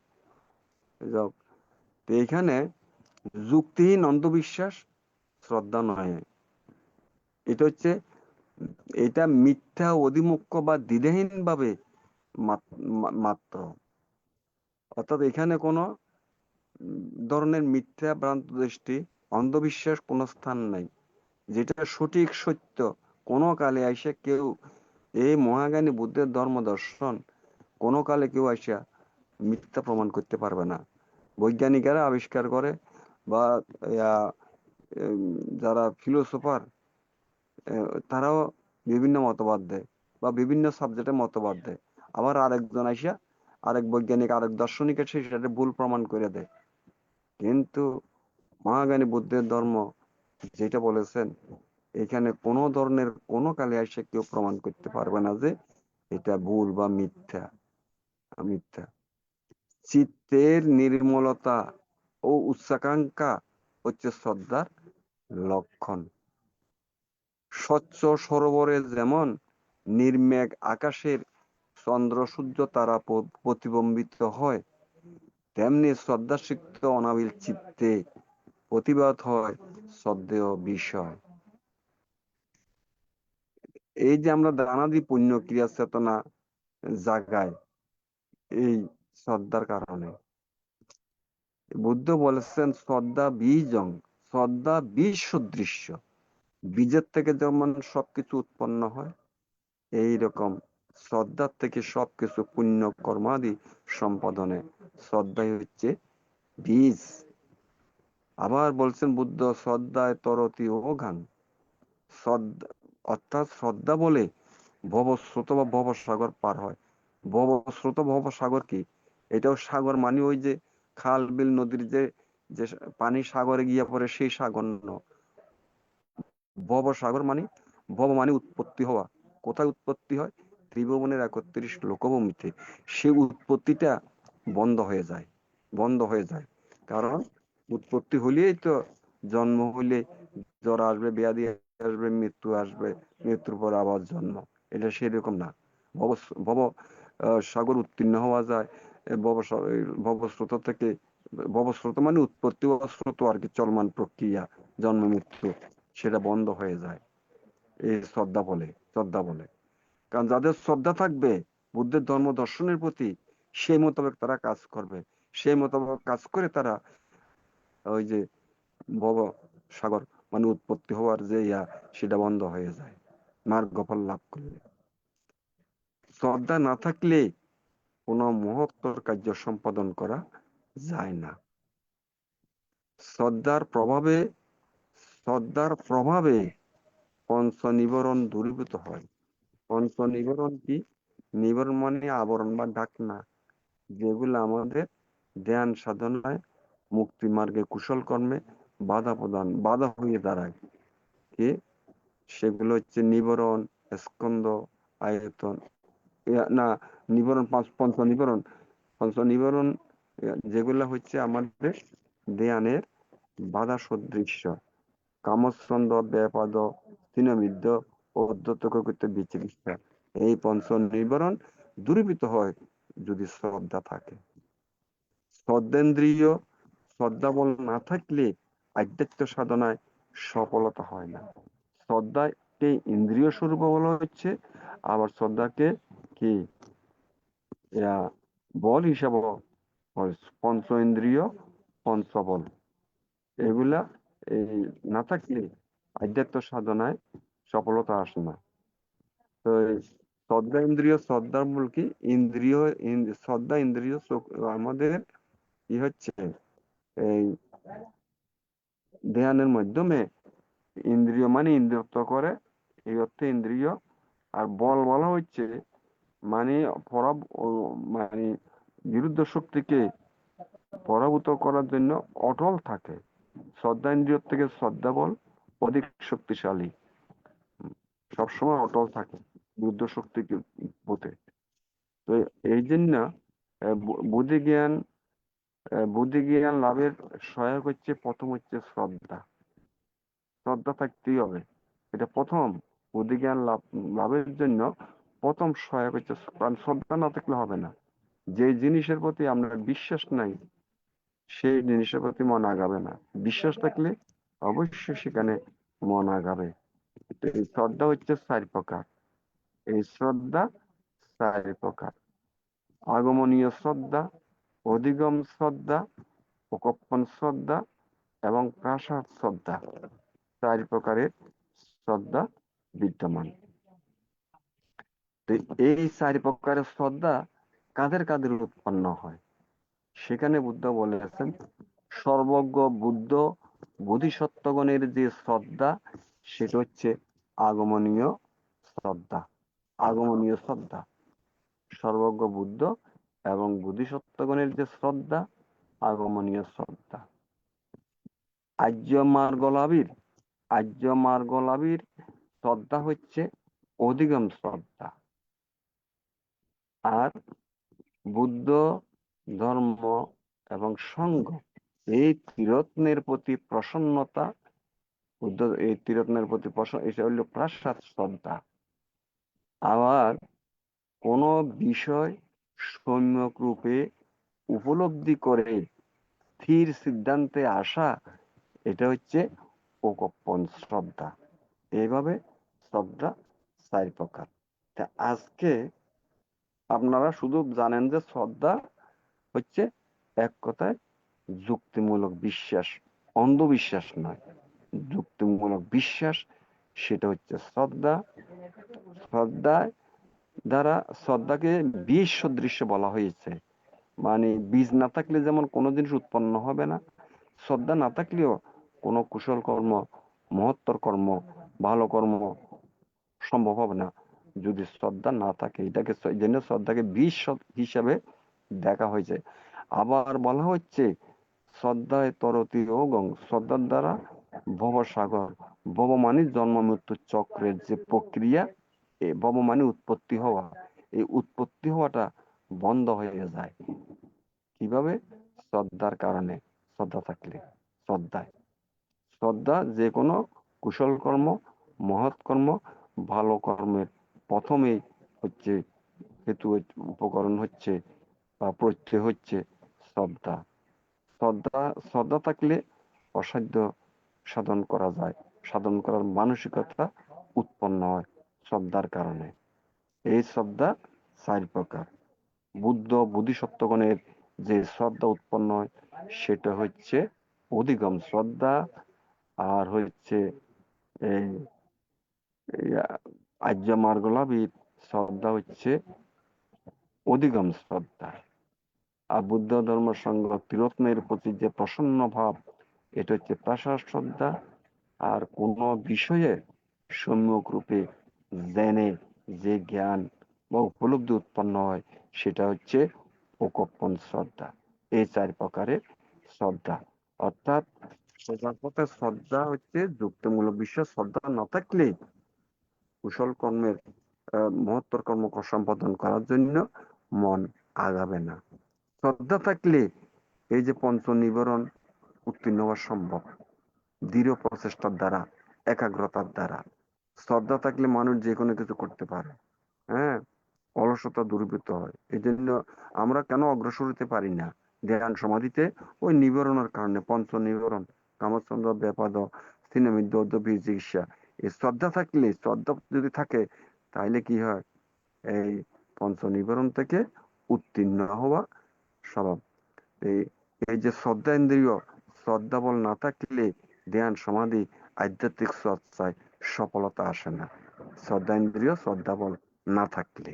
তো এখানে যুক্তিহীন অন্ধবিশ্বাস শ্রদ্ধা নয়। এটা মিথ্যা, অধিমুখ্য বা দ্বিধাহীন ভাবে মাত্র। অর্থাৎ এখানে কোনো ধরনের মিথ্যা, ভ্রান্ত দৃষ্টি, অন্ধবিশ্বাস কোনো স্থান নাই। যেটা সঠিক সত্য, কোনো কালে আইসা কেউ এই মহাজ্ঞানী বুদ্ধের ধর্ম দর্শন কোনো কালে কেউ আইসা মিথ্যা প্রমাণ করতে পারবে না। বৈজ্ঞানিকেরা আবিষ্কার করে বা যারা ফিলোসোফার তারাও বিভিন্ন মতবাদ দেয় বা বিভিন্ন সাবজেক্টে মতবাদ দেয়। আবার আরেকজন আইসা, আরেক বৈজ্ঞানিক, আরেক দার্শনিক এসে সেটা ভুল প্রমাণ করে দেয়। কিন্তু মহাজ্ঞানী বুদ্ধের ধর্ম যেটা বলেছেন, এখানে কোনো ধরনের কোনো কালে এসে কেউ প্রমাণ করতে পারবে না যে এটা ভুল বা মিথ্যা। চিত্তের নির্মলতা ও উচ্চাকাঙ্ক্ষা হচ্ছে শ্রদ্ধার লক্ষণ। স্বচ্ছ সরোবরে যেমন নির্মেঘ আকাশের চন্দ্র সূর্য তারা প্রতিবিম্বিত হয়, তেমনি শ্রদ্ধাসিক্ত অনাবিল চিত্তে প্রতিভাত হয় শ্রদ্ধেয় বিষয়। এই যে আমরা দানাদি পুণ্য ক্রিয়া চেতনা জাগায় এই শ্রদ্ধার কারণে। বুদ্ধ বলেছেন শ্রদ্ধা বীজং, শ্রদ্ধা বীজ সদৃশ্য। বীজের থেকে যেমন সবকিছু উৎপন্ন হয়, এইরকম শ্রদ্ধার থেকে সবকিছু পুণ্য কর্মাদি সম্পাদনে শ্রদ্ধাই হচ্ছে বীজ। আবার বলছেন বুদ্ধ, শ্রদ্ধায় তরতি ওঘান। শ্রদ্ধা অর্থাৎ শ্রদ্ধা বলে ভবস্রোত বা ভবসাগর পার হয়। ভবস্রোত, ভবসাগর কি? এটাও সাগর মানে ওই যে খাল বিল নদীর যে যে পানি সাগরে গিয়ে পড়ে সেই সাগর ন। ভবসাগর মানে, ভব মানে উৎপত্তি হওয়া। কোথায় উৎপত্তি হয়? ত্রিভুবনের ৩১ লোকভূমিতে। সেই উৎপত্তিটা বন্ধ হয়ে যায়। বন্ধ হয়ে যায়। কারণ উৎপত্তি হলেই তো, জন্ম হলে জ্বর আসবে, ব্যাধি আসবে, মৃত্যু আসবে, মৃত্যুর পর আবার জন্ম। এটা সেরকম না। ভব ভব সাগর উত্তীর্ণ হওয়া যায়, ভবস্রোত থেকে, ভবস্রোত মানে উৎপত্তি ও স্রোত আর কি, চলমান প্রক্রিয়া, জন্ম মৃত্যু, সেটা বন্ধ হয়ে যায় এই শ্রদ্ধা বলে। কারণ যাদের শ্রদ্ধা থাকবে বুদ্ধের ধর্ম দর্শনের প্রতি, সেই মোতাবেক তারা কাজ করবে, সেই মোতাবেক কাজ করে তারা ওই যে ভব সাগর মানে উৎপত্তি হওয়ার যে সেটা বন্ধ হয়ে যায় মার্গফল লাভ করলে। শ্রদ্ধা না থাকলে কোনো মহত্তর কার্য সম্পাদন করা যায় না। শ্রদ্ধার প্রভাবে পঞ্চ নিবরণ দূরীভূত হয়। পঞ্চ নিবরণ কি? নিবরণ মানে আবরণ বা ঢাকনা, যেগুলো আমাদের ধ্যান সাধনায়, মুক্তি মার্গে, কুশল কর্মে বাধা হয়ে দাঁড়ায়। কি? সেগুলো হচ্ছে নিবরণ, স্কন্ধ, আয়তন, না নিবরণ, পঞ্চ নিবরণ যেগুলো হচ্ছে আমাদের ধ্যানের বাধা সদৃশ্য। কামচ্ছন্দ, ব্যাপাদ, তৃণমিদ্য ও উদ্ধতকৃত বিচিকিৎসা, এই পঞ্চ নিবরণ দূরীভূত হয় যদি শ্রদ্ধা থাকে। শ্রদ্ধেন্দ্রিয়, শ্রদ্ধাবল না থাকলে আধ্যাত্ম সাধনায় সফলতা হয় না। শ্রদ্ধাকে ইন্দ্রিয় স্বরূপ বলা হচ্ছে, আবার শ্রদ্ধাকে কি বল হিসাবে পঞ্চ ইন্দ্রিয়, পঞ্চবল, এগুলা এই না থাকলে আধ্যাত্ম সাধনায় সফলতা আসে না। তো শ্রদ্ধা ইন্দ্রিয়, শ্রদ্ধার মূল কি? ইন্দ্রিয়, শ্রদ্ধা ইন্দ্রিয় আমাদের কি হচ্ছে, এই ধ্যানের মাধ্যমে ইন্দ্রিয় মানে ইন্দ্রিয়ত্ব করে, এই অর্থে ইন্দ্রিয়। আর বল বলা হচ্ছে মানে মানে বিরুদ্ধ শক্তিকে পরাভূত করার জন্য অটল থাকে। শ্রদ্ধা ইন্দ্রিয় থেকে শ্রদ্ধা বল অধিক শক্তিশালী, সবসময় অটল থাকে বিরুদ্ধ শক্তিকে প্রতি। তো এই জন্য বুদ্ধি জ্ঞান লাভের সহায়ক হচ্ছে, প্রথম হচ্ছে শ্রদ্ধা থাকতেই হবে। এটা প্রথম বুদ্ধি জ্ঞান লাভের জন্য প্রথম সহায়ক হচ্ছে, কারণ শ্রদ্ধা না থাকলে হবে না। যে জিনিসের প্রতি আমরা বিশ্বাস নাই, সেই জিনিসের প্রতি মন আগাবে না। বিশ্বাস থাকলে অবশ্যই সেখানে মন আগাবে। এই শ্রদ্ধা হচ্ছে 4 প্রকার। এই শ্রদ্ধা 4 প্রকার: আগমনীয় শ্রদ্ধা, অধিগম শ্রদ্ধা, উপকপ্পন শ্রদ্ধা এবং প্রাসাদ শ্রদ্ধা। 4 প্রকারের শ্রদ্ধা বিদ্যমান। এই 4 প্রকারের শ্রদ্ধা কাদের কাদের উৎপন্ন হয়? সেখানে বুদ্ধ বলেছেন, সর্বজ্ঞ বুদ্ধ বোধিসত্ত্বগণের যে শ্রদ্ধা, সেটা হচ্ছে আগমনীয় শ্রদ্ধা। আগমনীয় শ্রদ্ধা সর্বজ্ঞ বুদ্ধ এবং বোধিসত্ত্বগণের যে শ্রদ্ধা, আগমনীয় শ্রদ্ধা। আর্য মার্গলাভীর শ্রদ্ধা হচ্ছে অধিগম শ্রদ্ধা। আর বুদ্ধ ধর্ম এবং সংঘ, এই ত্রিরত্নের প্রতি প্রসন্নতা, বুদ্ধ এই ত্রিরত্নের প্রতি এটা হলো প্রাসাদ শ্রদ্ধা। আবার কোন বিষয় সম্যক রূপে উপলব্ধি করে স্থির সিদ্ধান্তে আসা, এটা হচ্ছে উপকপ্পন শ্রদ্ধা। এইভাবে শ্রদ্ধা 4 প্রকার। তা আজকে আপনারা শুধু জানেন যে শ্রদ্ধা হচ্ছে এক কথায় যুক্তিমূলক বিশ্বাস, অন্ধবিশ্বাস নয়, যুক্তিমূলক বিশ্বাস। সেটা হচ্ছে শ্রদ্ধা। শ্রদ্ধাকে বীজ সদৃশ্য বলা হয়েছে। মানে বীজ না থাকলে যেমন কোনো জিনিস উৎপন্ন হবে না, শ্রদ্ধা না থাকলেও কোনো কুশল কর্ম, মহত্তর কর্ম, ভালো কর্ম সম্ভব হবে না যদি শ্রদ্ধা না থাকে। এটাকে জন্য শ্রদ্ধাকে বীজ হিসাবে দেখা হয়েছে। আবার বলা হচ্ছে, শ্রদ্ধায় তরতি অগং, শ্রদ্ধার দ্বারা ভবসাগর, ভব মানে জন্ম মৃত্যু চক্রের যে প্রক্রিয়া, এই ভব মানে উৎপত্তি হওয়া, এই উৎপত্তি হওয়াটা বন্ধ হয়ে যায়। কিভাবে? শ্রদ্ধার কারণে, শ্রদ্ধা থাকলে, শ্রদ্ধায়। শ্রদ্ধা যে কোনো কুশল কর্ম, মহৎ কর্ম, ভালো কর্মের প্রথমেই হচ্ছে হেতু, উপকরণ হচ্ছে বা প্রত্যয় হচ্ছে শ্রদ্ধা। শ্রদ্ধা শ্রদ্ধা থাকলে অসাধ্য সাধন করা যায়, সাধন করার মানসিকতা উৎপন্ন হয় শ্রদ্ধার কারণে। এই শ্রদ্ধা 4 প্রকার। বুদ্ধ বোধিসত্ত্বগণের যে শ্রদ্ধা উৎপন্ন হয় সেটা হচ্ছে অধিগম শ্রদ্ধা, আর হচ্ছে এই আর্য মার্গলাভীর শ্রদ্ধা হচ্ছে অধিগম শ্রদ্ধা। আর বুদ্ধ ধর্ম সংঘ তিরোত্মের প্রতি যে প্রসন্ন ভাব, এটা হচ্ছে প্রাসার শ্রদ্ধা। আর কোন বিষয়ে সম্যক রূপে জেনে যে জ্ঞান বা উপলব্ধি উৎপন্ন হয় সেটা হচ্ছে উপকম্পন শ্রদ্ধা। এই 4 প্রকারের শ্রদ্ধা। অর্থাৎ সোজা কথায় শ্রদ্ধা হচ্ছে যুক্তিমূলক বিষয়। শ্রদ্ধা না থাকলে কুশল কর্মের, মহত্তর কর্ম সম্পাদন করার জন্য মন আগাবে না। শ্রদ্ধা থাকলে এই যে পঞ্চ নিবরণ উত্তীর্ণ হওয়া সম্ভব দৃঢ় প্রচেষ্টার দ্বারা, একাগ্রতার দ্বারা। শ্রদ্ধা থাকলে মানুষ যে কোনো কিছু করতে পারে, হ্যাঁ, অলসতা দূরীভূত হয়। এই জন্য আমরা কেন অগ্রসর হতে পারি না ধ্যান সমাধিতে? ওই নিবরণের কারণে। পঞ্চ নিবরণ, কামচন্দ্র, ব্যাপাদ, স্থিনমিদ্য, চিকিৎসা। এই শ্রদ্ধা থাকলে, শ্রদ্ধা যদি থাকে তাহলে কি হয়? এই পঞ্চ নিবরণ থেকে উত্তীর্ণ হওয়া স্বভাব। এই এই যে শ্রদ্ধা ইন্দ্রিয়, শ্রদ্ধা বল না থাকলে ধ্যান সমাধি আধ্যাত্মিক চর্চায় সফলতা আসে না। শ্রদ্ধা ইন্দ্রিয়, শ্রদ্ধা বল না থাকলে।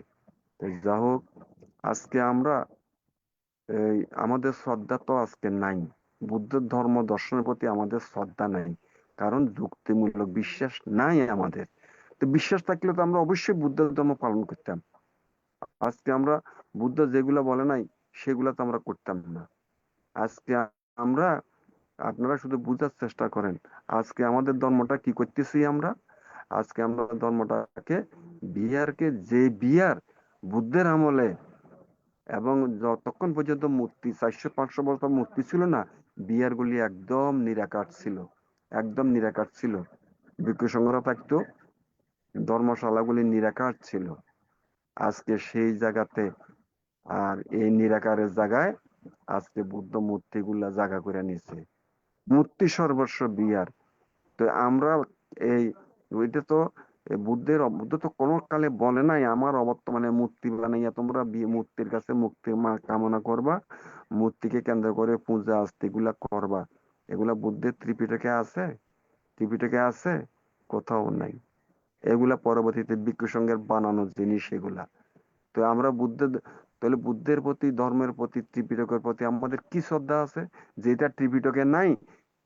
যা হোক, আজকে আমরা আমাদের শ্রদ্ধা তো আজকে নাই। বুদ্ধ ধর্ম দর্শনের প্রতি আমাদের শ্রদ্ধা নাই, কারণ যুক্তিমূলক বিশ্বাস নাই আমাদের। তো বিশ্বাস থাকলে তো আমরা অবশ্যই বুদ্ধ ধর্ম পালন করতাম। আজকে আমরা বুদ্ধ যেগুলা বলে নাই সেগুলা তো আমরা করতাম না। আজকে আমরা, আপনারা শুধু বুঝার চেষ্টা করেন, আজকে আমাদের ধর্মটা কি করতেছি আমরা? আজকে আমরা ধর্মটাকে, বিহারকে, যে বিহার বুদ্ধের আমলে এবং যতক্ষণ পর্যন্ত মূর্তি 400-500 বছর মূর্তি ছিল না, বিহারগুলি একদম নিরাকার ছিল, একদম নিরাকার ছিল। ভিক্ষু সংঘরা থাকতো, ধর্মশালাগুলি নিরাকার ছিল। আজকে সেই জায়গাতে, আর এই নিরাকারের জায়গায় আজকে বুদ্ধ মূর্তিগুলা জায়গা করে নিছে। মূর্তি সর্বস্ব বিহার। তো আমরা এই, ওইটা তো বুদ্ধ তো কোনো কালে বলে নাই আমার অবর্তমানে মূর্তি বানাইয়া তোমরা মূর্তির কাছে মুক্তি কামনা করবা, মূর্তিকে কেন্দ্র করে পূজা আস্তি গুলা করবা। এগুলা বুদ্ধের ত্রিপিটকে আছে? ত্রিপিটকে আছে? কোথাও নাই। এগুলা পরবর্তীতে ভিক্ষু সংঘের বানানো জিনিস এগুলা। তো আমরা তাহলে বুদ্ধের প্রতি, ধর্মের প্রতি, ত্রিপিটকের প্রতি আমাদের কি শ্রদ্ধা আছে? যেটা ত্রিপিটকে নাই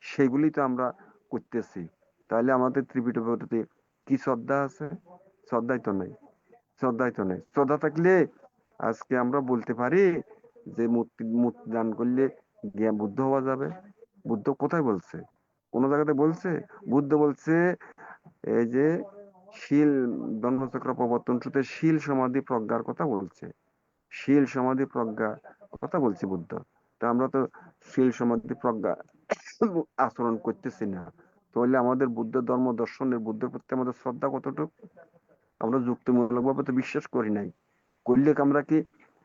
সেগুলি তো আমরা করতেছি। তাহলে আমাদের ত্রিপিটকের প্রতি কি শ্রদ্ধা আছে? শ্রদ্ধাই তো নাই, শ্রদ্ধাই তো নাই। শ্রদ্ধা থাকলে আজকে আমরা বলতে পারি যে মূর্তি দান করলে বুদ্ধ হওয়া যাবে। বুদ্ধ কোথায় বলছে? কোন জায়গাতে বলছে? বুদ্ধ বলছে এই যে শীল, ধর্মচক্র প্রবর্তন সূত্রে শীল সমাধি প্রজ্ঞার কথা বলছে। শীল সমাধি প্রজ্ঞা কথা বলছি বুদ্ধ। তা আমরা তো শীল সমাধি প্রজ্ঞা আচরণ করতেছি না। তাহলে আমাদের বুদ্ধ ধর্ম দর্শনের, বুদ্ধের প্রতি আমাদের শ্রদ্ধা কতটুকু? আমরা যুক্তিমূলক ভাবে তো বিশ্বাস করি নাই। করলে আমরা কি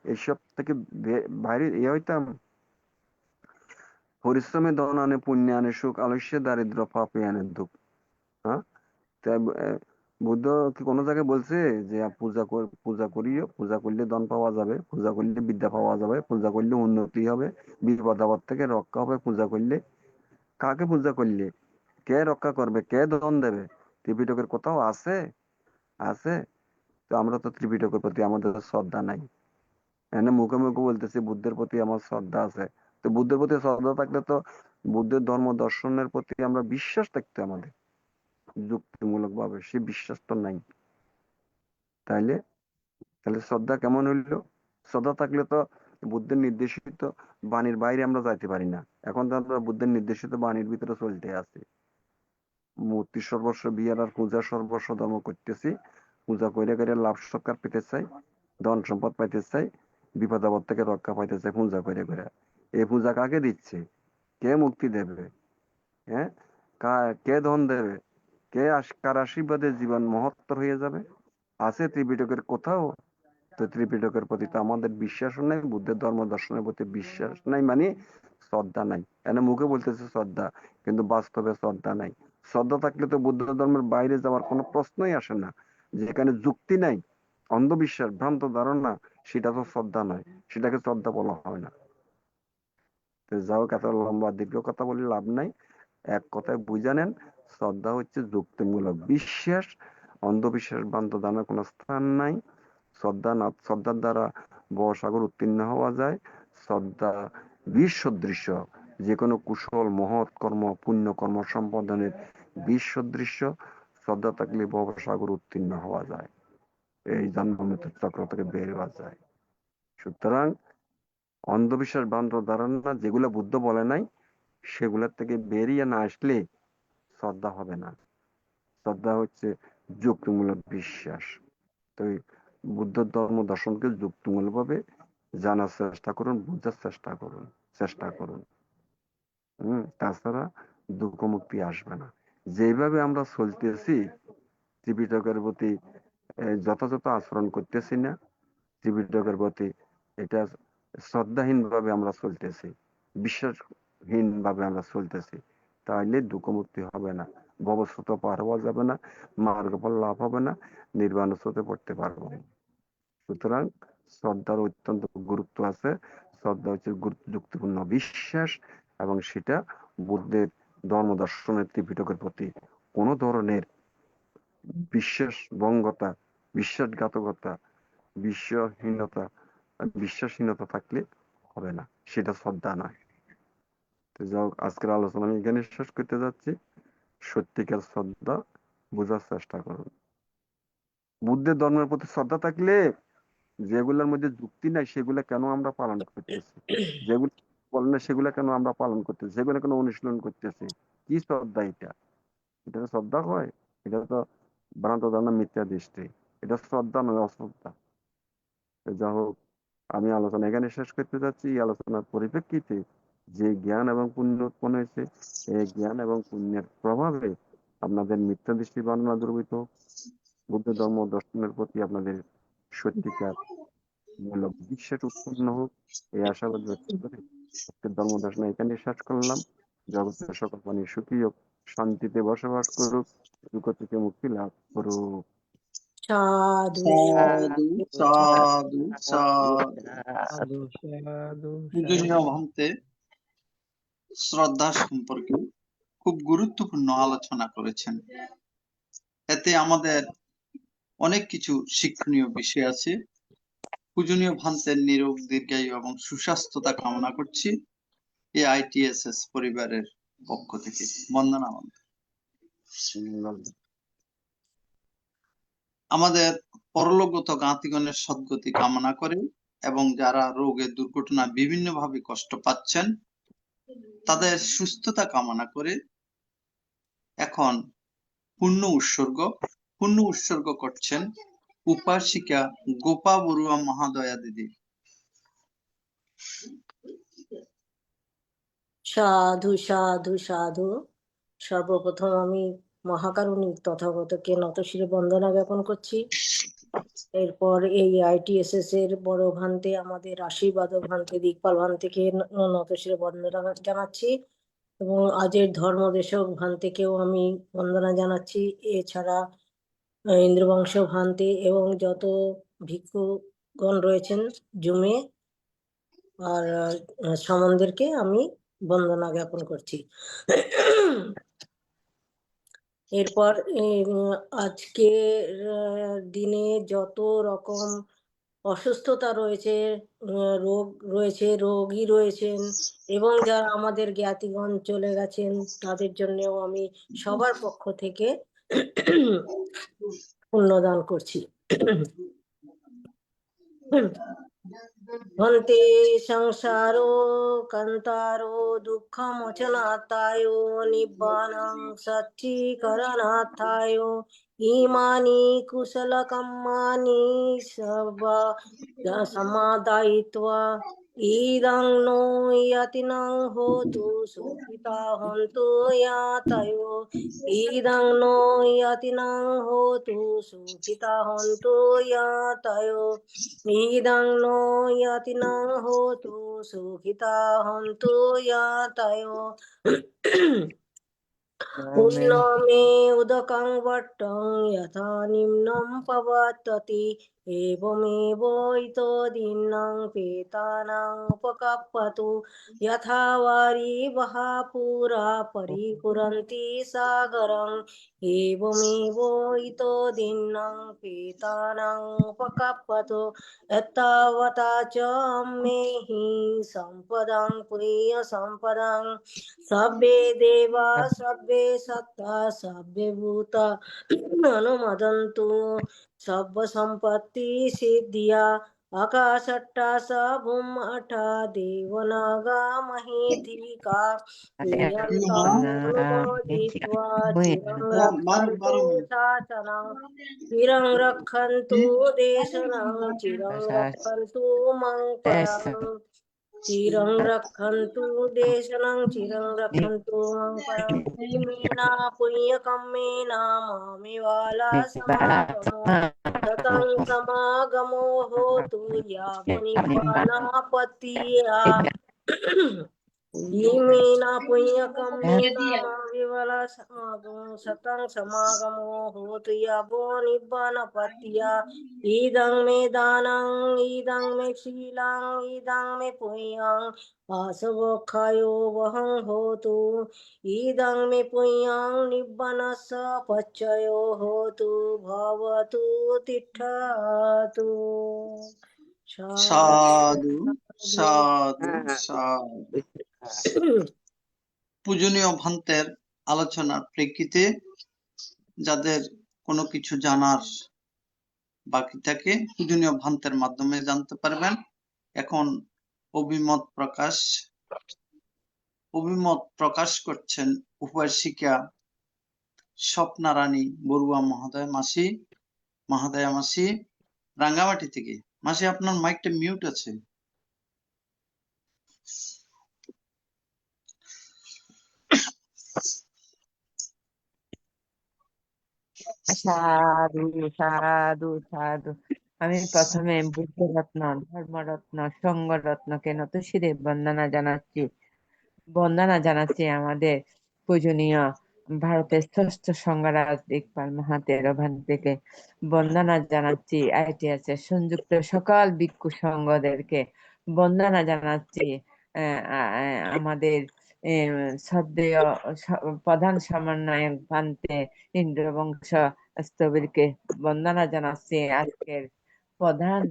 এইসব থেকে বাইরে হইতাম? পরিশ্রমে ধন আনে, পুণ্য আনে সুখ, আলস্য দারিদ্র, পাপে আনে দুঃখ। হ্যাঁ, তাই বুদ্ধ কি কোনো জায়গায় বলছে যে পূজা করিও, পূজা করলে ধন পাওয়া যাবে, পূজা করলে বিদ্যা পাওয়া যাবে, পূজা করলে উন্নতি হবে, বিপদ আপদ থেকে রক্ষা হবে পূজা করলে? কাকে পূজা করলে? কে রক্ষা করবে? কে ধন দেবে? ত্রিপিটকের কোথাও আছে? আছে? তো আমরা তো ত্রিপিটকের প্রতি আমাদের শ্রদ্ধা নাই। এনে মুখে মুখে বলতেছি বুদ্ধের প্রতি আমার শ্রদ্ধা আছে। তো বুদ্ধের প্রতি শ্রদ্ধা থাকলে তো বুদ্ধের ধর্ম দর্শনের প্রতি আমরা বিশ্বাস থাকতে আমাদের যুক্তিমূলক ভাবে, সে বিশ্বাস তো নাই। তাইলে তাহলে শ্রদ্ধা কেমন হইলো? শ্রদ্ধা থাকলে তো বুদ্ধের নির্দেশিত বাণীর বাইরে আমরা যাইতে পারি না। এখন তো আমরা বুদ্ধের নির্দেশিত বাণীর ভিতরে চলতে আছি। মূর্তি সর্বস্ব বিহার আর পূজা সর্বস্ব ধর্ম করতেছি। পূজা করে করে লাভ সৎকার পেতে চাই, ধন সম্পদ পাইতে চাই, বিপদ আপদ থেকে রক্ষা পাইতে চাই পূজা করে করে। এই পূজা কাকে দিচ্ছে? কে মুক্তি দেবে? হ্যাঁ, কে ধন দেবে? কার আশীর্বাদে জীবন মহত্তর হয়ে যাবে? আছে ত্রিপিটকের কোথাও? তো ত্রিপিটকের প্রতি তো আমাদের বিশ্বাসও নাই, বুদ্ধের ধর্ম দর্শনের প্রতি বিশ্বাস নাই, মানে শ্রদ্ধা নাই। এনে মুখে বলতেছে শ্রদ্ধা, কিন্তু বাস্তবে শ্রদ্ধা নাই। শ্রদ্ধা থাকলে তো বুদ্ধ ধর্মের বাইরে যাওয়ার কোনো প্রশ্নই আসে না। যেখানে যুক্তি নাই, অন্ধবিশ্বাস, ভ্রান্ত ধারণা, সেটা তো শ্রদ্ধা নয়, সেটাকে শ্রদ্ধা বলা হয় না। তো যাও, এত লম্বা দীর্ঘ কথা বলে লাভ নাই। এক কথায় বুঝে নেন, শ্রদ্ধা হচ্ছে যুক্তিমূলক বিশ্বাস। অন্ধবিশ্বাস, ভ্রান্ত ধারণার কোনো স্থান নাই। শ্রদ্ধার দ্বারা ভবসাগর উত্তীর্ণ হওয়া যায়। শ্রদ্ধা বীজ সদৃশ্য, যে কোনো কুশল মহৎ কর্ম, পুণ্য কর্ম সম্পাদনের বীজ সদৃশ্য। শ্রদ্ধা থাকলে ভবসাগর উত্তীর্ণ হওয়া যায়, এই জন্ম মৃত্যুর চক্র থেকে বের হওয়া যায়। সুতরাং অন্ধবিশ্বাস, ভ্রান্ত ধারণা যেগুলো বুদ্ধ বলে নাই, সেগুলোর থেকে বেরিয়ে না আসলে শ্রদ্ধা হবে না। শ্রদ্ধা হচ্ছে যুক্তিমূলক বিশ্বাস। তো বুদ্ধ ধর্ম দর্শনকে যুক্তিমূলক ভাবে জানার চেষ্টা করুন, বুঝার চেষ্টা করুন। তাছাড়া দুঃখ মুক্তি আসবে না। যেভাবে আমরা চলতেছি, ত্রিপিটকের প্রতি যথাযথ আচরণ করতেছি না, ত্রিপিটকের প্রতি এটা শ্রদ্ধাহীন ভাবে আমরা চলতেছি, বিশ্বাসহীন ভাবে আমরা চলতেছি, তাহলে দুঃখ মুক্তি হবে না, ভবস্রোত পার হওয়া যাবে না, মার্গফল লাভ হবে না, নির্বাণ স্রোতে পড়তে পারবো না। সুতরাং শ্রদ্ধার অত্যন্ত গুরুত্ব আছে। শ্রদ্ধা হচ্ছে যুক্তিপূর্ণ বিশ্বাস, এবং সেটা বুদ্ধের ধর্ম দর্শনের ত্রিপিটকের প্রতি কোনো ধরনের বিশ্বাসভঙ্গতা, বিশ্বাসঘাতকতা, বিশ্বাসহীনতা থাকলে হবে না, সেটা শ্রদ্ধা নয়। তো যাই হোক, আজকের আলোচনা আমি এখানে শেষ করতে যাচ্ছি। সত্যিকার শ্রদ্ধা বোঝার চেষ্টা করুন। বুদ্ধের ধর্মের প্রতি শ্রদ্ধা থাকলে যেগুলোর মধ্যে যুক্তি নাই সেগুলো কেন আমরা পালন করতেছি, যেগুলো বলেন না সেগুলো কেন আমরা পালন করতেছি, সেগুলো কেন অনুশীলন করতেছি? কি শ্রদ্ধা এটা? এটা তো শ্রদ্ধা হয়? এটা তো ভ্রান্ত ধারণা, মিথ্যা দৃষ্টি। এটা শ্রদ্ধা নয়, অশ্রদ্ধা। যা হোক, আমি আলোচনা এখানে শেষ করতে যাচ্ছি। এই আলোচনার পরিপ্রেক্ষিতে যে জ্ঞান এবং পুণ্য উৎপন্ন হয়েছে, এই জ্ঞান এবং পুণ্যের প্রভাবে আপনাদের মিথ্যা দৃষ্টি বানানো দ্রবিত, বুদ্ধ ধর্ম দর্শনের প্রতি আপনাদের সত্যিকার মূলক বিশ্বাস উৎপন্ন হোক, এই আশাবাদ ব্যক্ত করে আজকের ধর্ম দর্শন এখানে শেষ করলাম। জগতের সকল প্রাণী সুখী হোক, শান্তিতে বসবাস করুক, দুঃখ থেকে মুক্তি লাভ করুক। সাধু সাধু সাধু সাধু। সাধু সাধু পূজনীয় ভান্তে, শ্রদ্ধা সম্পর্কে খুব গুরুত্বপূর্ণ আলোচনা করেছেন। এতে আমাদের অনেক কিছু শিক্ষণীয় বিষয় আছে। পূজনীয় ভান্তের নিরোগ, দীর্ঘায়ু এবং সুস্বাস্থ্যতা কামনা করছি এই আইটিএসএস পরিবারের পক্ষ থেকে। বন্দনা। আমাদের পরলোকগত জ্ঞাতিগণের সদ্গতি কামনা করে এবং যারা রোগে দুর্ঘটনা বিভিন্নভাবে কষ্ট পাচ্ছেন তাদের সুস্থতা কামনা করে এখন পূর্ণ উৎসর্গ করছেন উপাসিকা গোপা বড়ুয়া মহাদয়া দিদি। সাধু সাধু সাধু। সর্বপ্রথম আমি মহাকারুণিক তথাগতকে নতশিরে বন্দনা জ্ঞাপন করছি। এরপর এই আইটিএসএস এর বড় ভান্তে, আমাদের আশীর্বাদ ভান্তে, দিকপাল ভান্তেকে নতশিরে বন্দনা জানাচ্ছি, এবং আজের ধর্মদেশক ভান্তেকেও আমি বন্দনা জানাচ্ছি। এছাড়া ইন্দ্রবংশ ভান্তে এবং যত ভিক্ষুগণ রয়েছেন জুমে আর সামনদেরকে আমি বন্দনা জ্ঞাপন করছি। এরপর আজকের দিনে যত রকম অসুস্থতা রয়েছে, রোগ রয়েছে, রোগী রয়েছেন, এবং যারা আমাদের জ্ঞাতিগণ চলে গেছেন তাদের জন্যও আমি সবার পক্ষ থেকে পুণ্যদান করছি। ভন্তে সংসারো কান্তারো দুঃখমোচনার্থায় নিব্বাণং সচ্চিকরণার্থায় ইমানি কুশলকম্মানি সমাদায়িত্বা ইদং নো ইয়াতিনং হোতু সুখিতা হন্তু ইয়াতয়ো ইদং নো ইয়াতিনং হোতু সুখিতা হন্তু ইয়াতয়ো ইদং নো ইয়াতিনং হোতু সুখিতা হন্তু ইয়াতয়ো পুণ্য মে উদকং বট্টং যথা নিম্নং পবত্যতি এবমেব ইতো দীর্ণং পেতানাং উপকাপ্পতু যথা বারিবহঃ পুরা পরিপুরন্তি সাগরং এবমেব ইতো দীর্ণং পেতানাং উপকাপ্পতু এতাবতা চ মেহি সম্পদং পুরীয় সম্পদং সব্বে দেবা সব্বে সত্তা সব্বে ভূতা অনুমোদন্তু সব্য সম্পত্তি সিদ্ধিয়া আকাশট্টা স ভূম আঠা দেবনাগা মহিধিকা অনুমোদিত্বা চিরং রক্ষন্তু শাসনং চিরং রক্ষন্তু দেশনং চিরং রক্ষন্তু মং পরং চিরং রক্ষন্তু দেশনং চিরং রক্ষন্তু মং পরং ইমেনা পুণ্যকম্মেন মামেবালা সমাগমো ততং সমাগমো হোতু ইয়াবনিব্বানাপত্তিয়া ইমেনা পুণ্যকম্মেন মামেবালা সমাগমো ততং সমাগমো হোতু ইয়াবনিব্বানাপত্তিয়া ইদং মে দানং ইদং মে শীলং ইদং মে পুণ্যং আসবক্ষায়ো বহং হোতু ইদং মে পুণ্যং নিব্বানস্য পচ্চয়ো হোতু ভবতু তিষ্ঠতু সাধু সাধু সাধু। পূজনীয় ভান্তের আলোচনার প্রেক্ষিতে যাদের কোনো কিছু জানার বাকি থাকে পূজনীয় ভান্তের মাধ্যমে জানতে পারবেন। এখন অভিমত প্রকাশ করছেন উপাসিকা স্বপ্নারানী বড়ুয়া মহাদয়া মাসি রাঙ্গামাটি থেকে। মাসি, আপনার মাইকটা মিউট আছে। সাধু সাধু সাধু। আমি প্রথমে বুদ্ধরত্ন, ধর্মরত্ন, সঙ্গরত্নকে নতশিরে বন্দনা জানাচ্ছি আমাদের পূজনীয় ভারতের ষষ্ঠ সংঘরাজ ইকবাল মহাতের ভান্তিকে বন্দনা জানাচ্ছি। ITS এর সংযুক্ত সকল ভিক্ষু সংঘদেরকে বন্দনা জানাচ্ছি। আমাদের শ্রদ্ধেয় প্রধান সমন্বয়ক ভান্তে ইন্দ্রবংশ স্থবিরকে বন্দনা জানাচ্ছি। আজকের প্রধান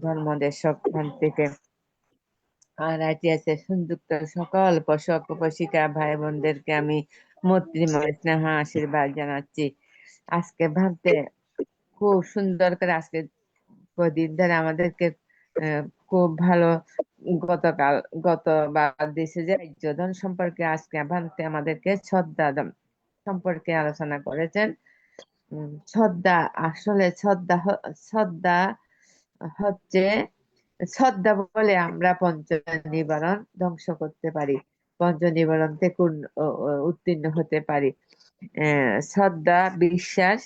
ধর্মদেশক ভান্তিকে আর ITS এর সংযুক্ত সকল পোষক পোষিকা ভাই বোনদেরকে আমি মৈত্রীময় স্নেহ আশীর্বাদ জানাচ্ছি। আজকে ভাবতে খুব সুন্দর করে আজকে কদিন ধরে আমাদেরকে খুব ভালো গতবার দেশে যে রাজ্যধন সম্পর্কে আজকে ভাবতে আমাদেরকে শ্রদ্ধা সম্পর্কে আলোচনা করেছেন। শ্রদ্ধা আসলে শ্রদ্ধা হচ্ছে শ্রদ্ধা বলে আমরা পঞ্চ নিবারণ ধ্বংস করতে পারি, পঞ্চ নিবারণ থেকে উত্তীর্ণ হতে পারি। শ্রদ্ধা বিশ্বাস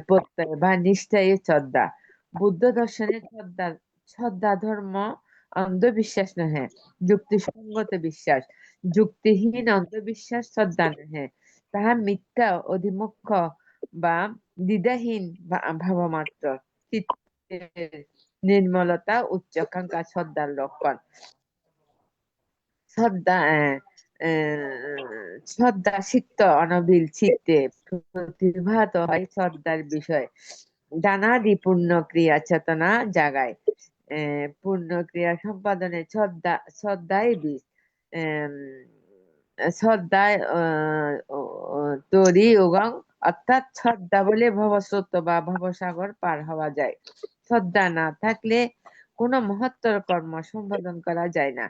প্রত্যয় বা নিষ্ঠাই শ্রদ্ধা। বুদ্ধ দর্শনের শ্রদ্ধা ধর্ম অন্ধবিশ্বাস নহে, যুক্তিসঙ্গত বিশ্বাস। যুক্তিহীন অন্ধবিশ্বাস শ্রদ্ধা নহে, তাহা মিথ্যা অধিমুখ্য বা দ্বিধাহীন ভাবমাত্র। নির্মলতা উচ্চাকাঙ্ক্ষা শ্রদ্ধার লক্ষণ। শ্রদ্ধা সিক্ত অনবিল চিত্তে প্রতিভাত হয় শ্রদ্ধার বিষয়। নানাদি পূর্ণ ক্রিয়া চেতনা জাগায়। পূর্ণ ক্রিয়া সম্পাদনে শ্রদ্ধায় বীজ। শ্রদ্ধায় তরি এবং অর্থাৎ শ্রদ্ধা বলে ভবস্রোত বা ভবসাগর পার হওয়া যায়। শ্রদ্ধা না থাকলে কোনো মহত্তর কর্ম সম্পাদন করা যায় না।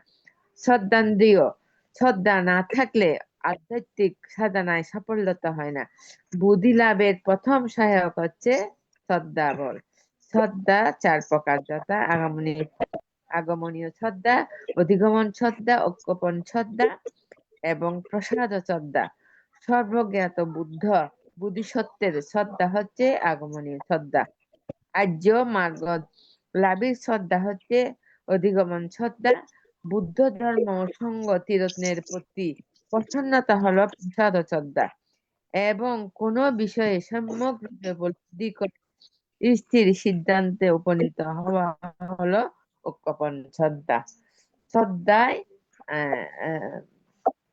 শ্রদ্ধান্দ্রিয় শ্রদ্ধা না থাকলে আধ্যাত্মিক সাধনায় সাফল্যতা হয় না। বুদ্ধি লাভের প্রথম সহায়ক হচ্ছে শ্রদ্ধা বল। শ্রদ্ধা 4 প্রকার, যথা আগমনীয় শ্রদ্ধা, অধিগমন শ্রদ্ধা, ঐক্যপন শ্রদ্ধা এবং প্রসাদ শ্রদ্ধা। সর্বজ্ঞাত বুদ্ধিসত্ত্বের শ্রদ্ধা হচ্ছে আগমনীয় শ্রদ্ধা। আর্য মার্গ লাভের শ্রদ্ধা হচ্ছে অধিগমন শ্রদ্ধা। বুদ্ধ ধর্ম ও সঙ্গ তীরত্নের প্রতি প্রসন্নতা হলো প্রসাদ শ্রদ্ধা এবং কোন বিষয়ে সম্যক রূপে উপলব্ধি করে স্থির সিদ্ধান্তে উপনীত হওয়া হলো ঐক্যপন শ্রদ্ধা। শ্রদ্ধায়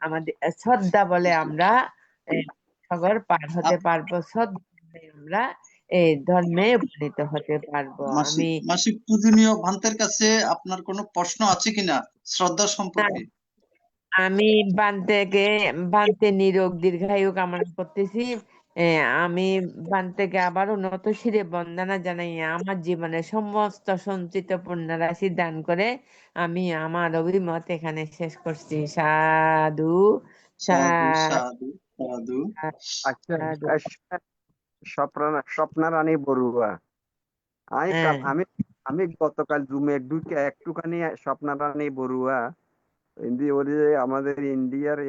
আমাদের শ্রদ্ধা বলে আমরা সাগর পার হতে পারবো, শ্রদ্ধায় আমরা এই ধর্মে উপনীত হতে পারবো। আমি মাসিক পূজনীয় ভান্তের কাছে আপনার কোনো প্রশ্ন আছে কিনা শ্রদ্ধা সম্পর্কে? আমি বান্তে নিরোগ দীর্ঘায়ু কামনা করতেছি। আমি বান্তেকে আবার উন্নত শিরে বন্দনা জানাই। আমার জীবনের সমস্ত সঞ্চিত পুণ্যরাশি দান করে আমি আমার অভিমত এখানে শেষ করছি। সাধু সাধু সাধু সাধু সাধু। আচ্ছা, সাধু। স্বপ্না রানী বড়ুয়া, হ্যাঁ, আমি আমি গতকাল জুমে ঢুকে একটুখানি স্বপ্না রানী বড়ুয়া ওই যে আমাদের ইন্ডিয়ার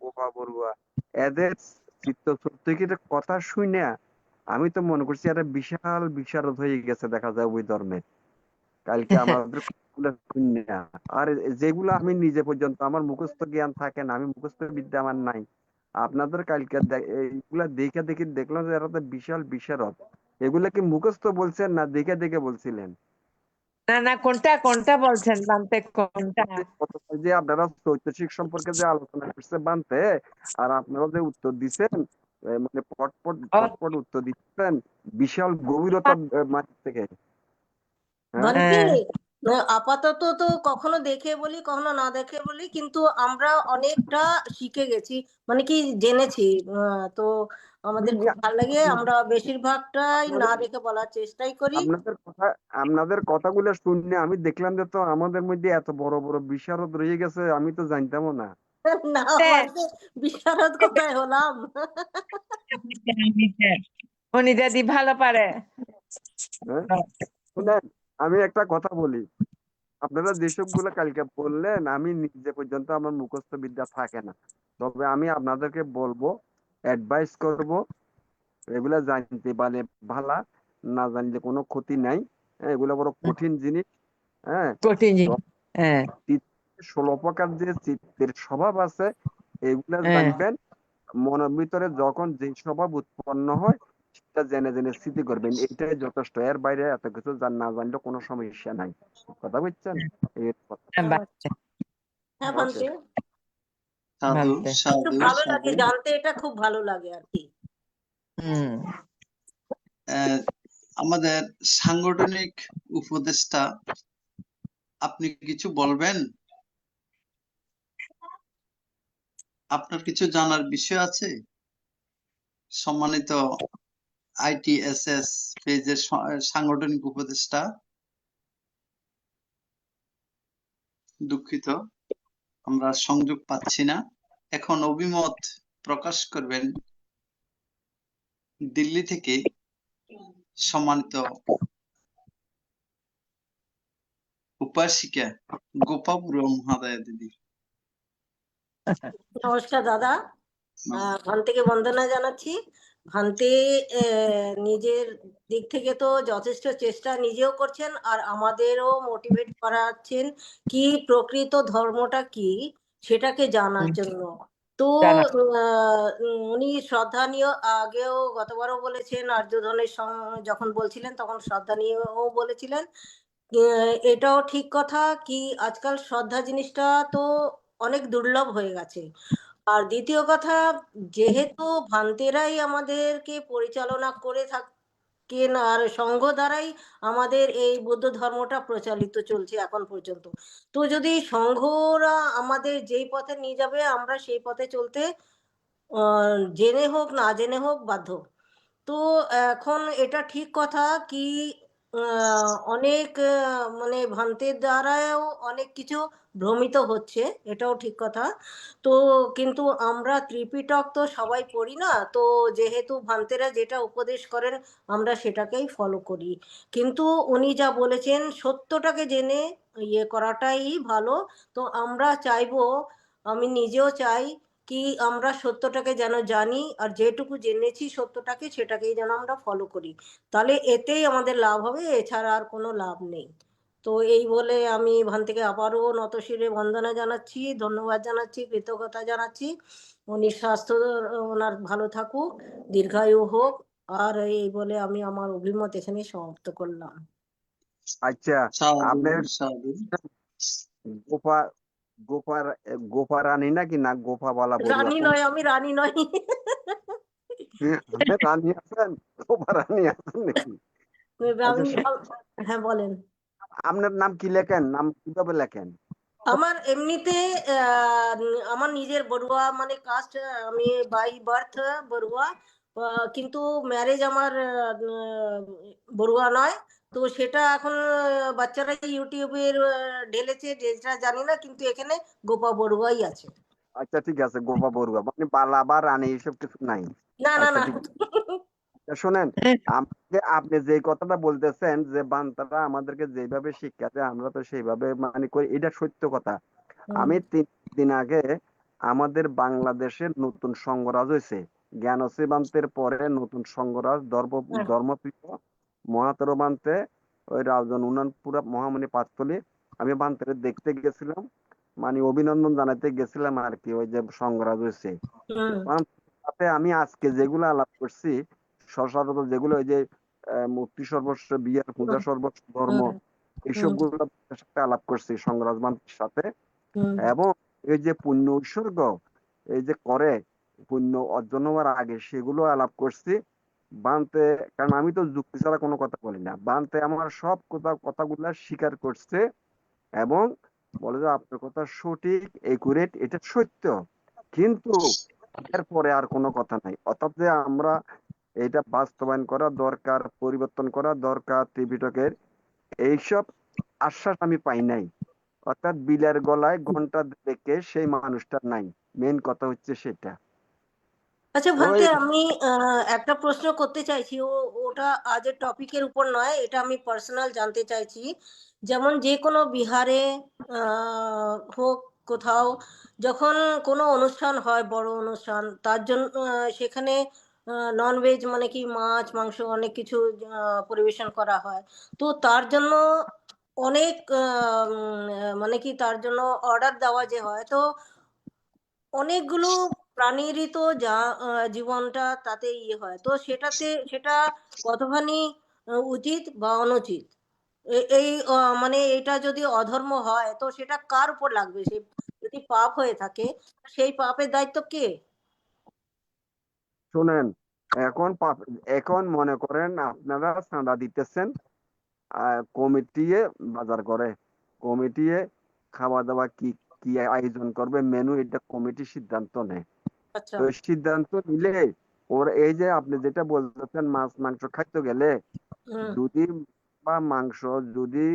গোপা বড়ুয়া এদের চিত্তশক্তির কথা শুনে আমি তো মনে করছি একটা বিশাল বিশারদ হয়ে গেছে দেখা যায় ওই ধর্মে কালকে আমাদের কথাগুলো শুনে। আর যেগুলো আমি নিজে পর্যন্ত আমার মুখস্থ জ্ঞান থাকে না, আমি মুখস্থ বিদ্যা আমার নাই, আপনাদের কালকে এইগুলা দেখে দেখলাম যে এরা তো বিশাল বিশারদ। এগুলা কি মুখস্থ বলছেন না দেখে দেখে বলছিলেন? না না, কোনটা কোনটা বলছেন বান্তে, কোনটা? গতকাল যে আপনারা চৈতসিক সম্পর্কে যে আলোচনা করছে বানতে, আর আপনারা যে উত্তর দিচ্ছেন মানে পটপট ও, পটপট উত্তর দিচ্ছেন বিশাল গভীরতার মাঝ থেকে। হ্যাঁ, বান্টি, হ্যাঁ, আপাতত তো কখনো দেখে বলি কখনো না দেখে বলি, কিন্তু আমরা অনেকটা শিখে গেছি, মানে কি জেনেছি। তো আমাদের খুব ভালো লাগে, আমরা বেশিরভাগটাই না আপনাদের দেখে বলার চেষ্টাই করি। আপনাদের কথা আপনাদের কথাগুলো শুনে আমি দেখলাম যে তো আমাদের মধ্যে এত বড় বড় বিশারদ রয়ে গেছে, আমি তো জানতামও না। না বান্টি, বিশারদ কোথায় হলাম? উনি যদি ভালো পারে। হ্যাঁ, শুনেন, আমি একটা কথা বলি, আপনারা যেসব গুলো কালকে বললেন আমি নিজে পর্যন্ত আমার মুখস্থ বিদ্যা থাকে না, তবে আমি আপনাদেরকে বলবো, অ্যাডভাইস করব, এগুলা জানতে পারলে ভালা, না জানলে কোনো ক্ষতি নাই। এগুলো বড় কঠিন জিনিস। হ্যাঁ, কঠিন জিনিস। হ্যাঁ 16 প্রকার যে চিত্তের স্বভাব আছে এগুলা হ্যাঁ, জানবেন। মনের ভিতরে যখন যে স্বভাব উৎপন্ন হয় সেটা জেনে জেনে স্মৃতি করবেন, এটাই যথেষ্ট। এর বাইরে এত কিছু না জানলে কোনো সমস্যা নাই। কথা বুঝছেন? এই কথা। হ্যাঁ, বান্তে হ্যাঁ ওকে। বান্টি, সাধু বান্তে। একটু সাধু ভালো লাগে সাধু। জানতে, এটা খুব ভালো লাগে আর কি। হুম। আমাদের সাংগঠনিক উপদেষ্টা, আপনি কিছু বলবেন? আপনার কিছু জানার বিষয় আছে? সম্মানিত ITSS পেজের সাংগঠনিক উপদেষ্টা, দুঃখিত আমরা সংযোগ পাচ্ছি না। এখন অভিমত প্রকাশ করবেন দিল্লি থেকে সম্মানিত উপাসিকা গোপা বড়ুয়া মহাদয়া দিদি। নমস্কার দাদা, ভান্তিকে বন্দনা জানাচ্ছি। ভান্তি নিজের দিক থেকে তো যথেষ্ট চেষ্টা নিজেও করছেন, আর আমাদেরও মোটিভেট করাচ্ছেন কি প্রকৃত ধর্মটা কি সেটাকে জানার জন্য। তো জানা। উনি শ্রদ্ধা নিয়ে আগেও গতবারও বলেছেন, আর্যধনের যখন বলছিলেন তখন শ্রদ্ধা নিয়েও বলেছিলেন। এটাও ঠিক কথা কি আজকাল শ্রদ্ধা জিনিসটা তো অনেক দুর্লভ হয়ে গেছে। আর দ্বিতীয় কথা, যেহেতু ভান্তেরাই আমাদেরকে পরিচালনা করে থাকেন আর সংঘ দ্বারাই আমাদের এই বৌদ্ধ ধর্মটা প্রচালিত চলছে এখন পর্যন্ত, তো যদি সংঘরা আমাদের যেই পথে নিয়ে যাবে আমরা সেই পথে চলতে জেনে হোক না জেনে হোক বাধ্য। তো এখন এটা ঠিক কথা কি অনেক মানে ভ্রান্তের দ্বারাও অনেক কিছু ভ্রমিত হচ্ছে, এটাও ঠিক কথা। তো কিন্তু আমরা ত্রিপিটক তো সবাই পড়ি না, তো যেহেতু ভ্রান্তেরা যেটা উপদেশ করেন আমরা সেটাকেই ফলো করি। কিন্তু উনি যা বলেছেন সত্যটাকে জেনে ইয়ে করাটাই ভালো। তো আমরা চাইবো, আমি নিজেও চাই কি আমরা সত্যটাকে যেন জানি, আর যেটুকু জেনেছি সত্যটাকে সেটাকেই যেন আমরা ফলো করি। তাহলে এতেই আমাদের লাভ হবে, এছাড়া আর কোনো লাভ নেই। তো এই বলে আমি এখান থেকে আবারও নতশিরে বন্দনা জানাচ্ছি, ধন্যবাদ জানাচ্ছি, কৃতজ্ঞতা জানাচ্ছি। উনি স্বাস্থ্য ওনার ভালো থাকুক, দীর্ঘায়ু হোক। আর এই বলে আমি আমার অভিমত এখানে সমাপ্ত করলাম। আচ্ছা, সাধু আপনার সাধু। গোপা গোপা গোপা রানী নাকি না গোপা বলা বড়ুয়া রানী কোন? নয়, আমি রানী নই। আপনি রানী আছেন, গোপা রানী আছেন নাকি? আমি আচ্ছা, হ্যাঁ বলেন। আপনার নাম কি লেখেন? নাম কিভাবে লেখেন? আমার এমনিতে আমার নিজের বড়ুয়া মানে কাস্ট, আমি বাই বার্থ বড়ুয়া, কিন্তু ম্যারেজ আমার বড়ুয়া নয়। তো সেটা এখন বাচ্চারা ইউটিউবের ঢেলেছে, যেটা জানি না, কিন্তু এখানে গোপা বড়ুয়াই আছে। আচ্ছা ঠিক আছে, গোপা বড়ুয়া, মানে বালা বা রানী এসব কিছু নাই। না না আচ্ছা না। ঠিক আছে। শোনেন, আমাকে আপনি যে কথাটা বলতেছেন যে বান্তারা আমাদেরকে যেভাবে শিক্ষা দেয় আমরা তো সেইভাবে মানে করি, এটা সত্য কথা। আমি 3 দিন আগে আমাদের বাংলাদেশের নতুন সংঘরাজ হয়েছে, জ্ঞানশ্রী বান্তের পরে নতুন সংঘরাজ ধর্মপ্রিয় মহাতর বান্তে, ওই রাজন উন্নয়নপুরা মহামণি পাঁচতলী, আমি বান্তের দেখতে গেছিলাম, মানে অভিনন্দন জানাতে গেছিলাম আর কি, ওই যে সংঘরাজ হয়েছে। তাতে আমি আজকে যেগুলো আলাপ করছি, সচরাচর যেগুলো ওই যে মুক্তি সর্বস্ব, বিয়ার পূজা সর্বস্ব ধর্ম, এইসব গুলো সাথে আলাপ করছি সংগ্রাজ বান্তির সাথে। এবং এই যে পুণ্য উৎসর্গ এই যে করে পুণ্য অর্জন হওয়ার আগে, সেগুলো আলাপ করছি বানতে। কারণ আমি তো যুক্তি ছাড়া কোনো কথা বলি না, বানতে আমার সব কথাগুলা স্বীকার করছে এবং বলে যে আপনার কথা সঠিক, একুরেট, এটা সত্য, কিন্তু এরপরে আর কোনো কথা নাই। অর্থাৎ যে আমরা এটা বাস্তবায়ন করা দরকার, পরিবর্তন করা দরকার ত্রিপিটকের, এইসব আশ্বাস আমি পাই নাই। অর্থাৎ বিলের গলায় ঘন্টা দেখে সেই মানুষটা নাই, মেন কথা হচ্ছে সেটা। আচ্ছা তো ভান্তে, আমি একটা প্রশ্ন করতে চাইছি, ওটা আজের টপিকের উপর নয়, এটা আমি পার্সোনাল জানতে চাইছি। যেমন যে কোনো বিহারে হোক, কোথাও যখন কোনো অনুষ্ঠান হয়, বড় অনুষ্ঠান, তার জন্য সেখানে ননভেজ মানে কি মাছ মাংস অনেক কিছু পরিবেশন করা হয়। তো তার জন্য অনেক মানে কি তার জন্য অর্ডার দেওয়া যে হয়, তো অনেকগুলো প্রাণীরই তো জীবনটা তাতে ইয়ে হয়, তো সেটা কতখানি উচিত বা অনুচিত? এই মানে এটা যদি অধর্ম হয় তো সেটা কার উপর লাগবে? সেই যদি পাপ হয়ে থাকে সেই পাপের দায়িত্ব কে? শুনেন, এখন এখন মনে করেন আপনারা চাঁদা দিতেছেন, কমিটিয়ে বাজার করে, কমিটিয়ে খাওয়া দাওয়া কি কি আয়োজন করবে মেনু, এটা কমিটি সিদ্ধান্ত নেয়। আচ্ছা। তো সিদ্ধান্ত নিলে ওর এই যে আপনি যেটা বলতেছেন মাছ মাংস খাইতে গেলে, হুম যদি বা মাংস যদি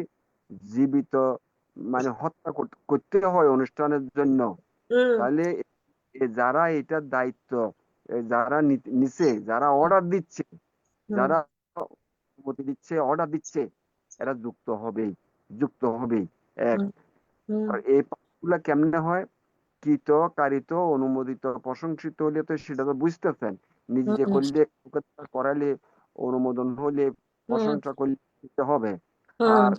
জীবিত মানে হত্যা করতে হয় অনুষ্ঠানের জন্য, হুম তাহলে যারা এটার দায়িত্ব, যারা নিচে, যারা অর্ডার দিচ্ছে, হুম যারা অনুমতি দিচ্ছে, অর্ডার দিচ্ছে, এরা যুক্ত হবেই। এক, হুম হুম আর এই পাপগুলা কেমনে হয়? কৃত কারিত অনুমোদিত প্রশংসিত হলে তো সেটা তো বুঝতেছেন, নিজে হুম করলে করালে অনুমোদন হলে হুম প্রশংসা করলে দিতে হবে, হুম আর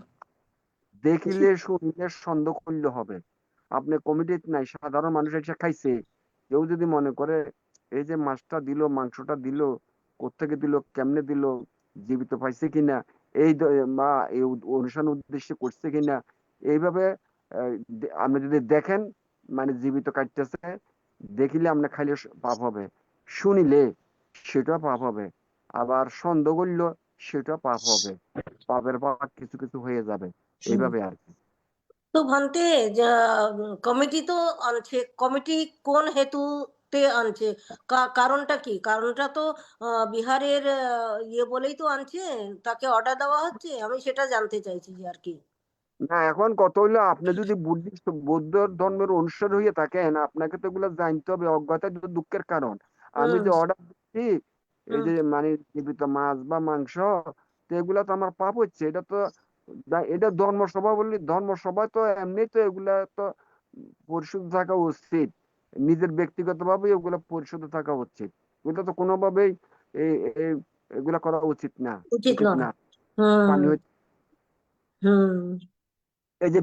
দেখিলে শুনলে সন্দেহ করলে হবে। আপনি কমিটি নাই, সাধারণ মানুষ এসে খাইছে, কেউ যদি মনে করে এই যে মাছটা দিল, মাংসটা দিল, কোত্থেকে দিল, কেমনে দিল, জীবিত পাইছে কিনা, এই মা এই অনুষ্ঠান উদ্দেশ্যে করছে কিনা, এইভাবে আপনি যদি দেখেন মানে জীবিত কাটতেছে, দেখিলে আপনি খাইলে পাপ হবে, শুনিলে সেটা পাপ হবে, আবার সন্দেহ করলো সেটা পাপ হবে, পাপের পাপ কিছু কিছু হয়ে যাবে, হুম। এইভাবে আর কি। তো ভান্তে, কমিটি তো আছে, কমিটি কোন হেতু করতে আনছে? কারণটা কি? কারণটা তো বিহারের ইয়ে বলেই তো আনছে, তাকে অর্ডার দেওয়া হচ্ছে। আমি সেটা জানতে চাইছি যে আর কি। না, এখন কত হইলো, আপনি যদি বুদ্ধিস্ট বৌদ্ধ ধর্মের অনুসারী হয়ে থাকেন, আপনাকে তো এগুলো জানতে হবে। অজ্ঞতা তো দুঃখের কারণ। আমি হুম যে অর্ডার দিচ্ছি, এই হুম যে মানে জীবিত মাছ বা মাংস, তো এগুলা তো আমার পাপ হচ্ছে। এটা তো এটা ধর্মসভা বললি, ধর্মসভা তো এমনি তো এগুলা তো পরিশুদ্ধ থাকা উচিত। নিজের ব্যক্তিগত ভাবে এগুলা পরিশুদ্ধ থাকা উচিত। এটা তো কোনোভাবেই এই এই- এগুলা করা উচিত না। উচিত উচিত নয়। না। হুম পানি হুম। এই যে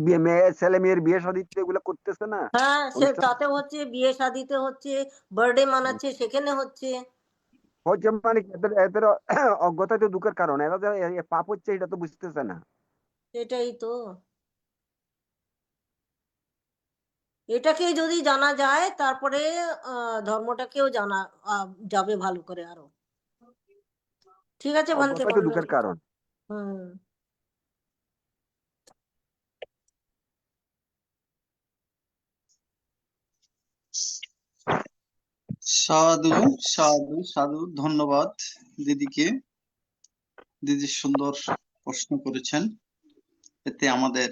ছেলে মেয়ের বিয়ে শাদী এগুলো করতেছে না হ্যাঁ, সে অনুষ্ঠান, তাতে হচ্ছে, বিয়ে শাদিতে হচ্ছে, বার্থডে মানাচ্ছে, সেখানে হচ্ছে। হচ্ছে মানে কি, এদের এদের অজ্ঞতা তো দুঃখের কারণ। এরা যে পাপ হচ্ছে এটা তো বুঝতেছে না। সেটাই তো। এটাকে যদি জানা যায় তারপরে ধর্মটাকেও জানা যাবে ভালো করে আরো। ঠিক আছে ভান্তে অজ্ঞতা তো বন্ধু। দুঃখের কারণ। হুম। সাধু সাধু সাধু, ধন্যবাদ দিদিকে। দিদি সুন্দর প্রশ্ন করেছেন, এতে আমাদের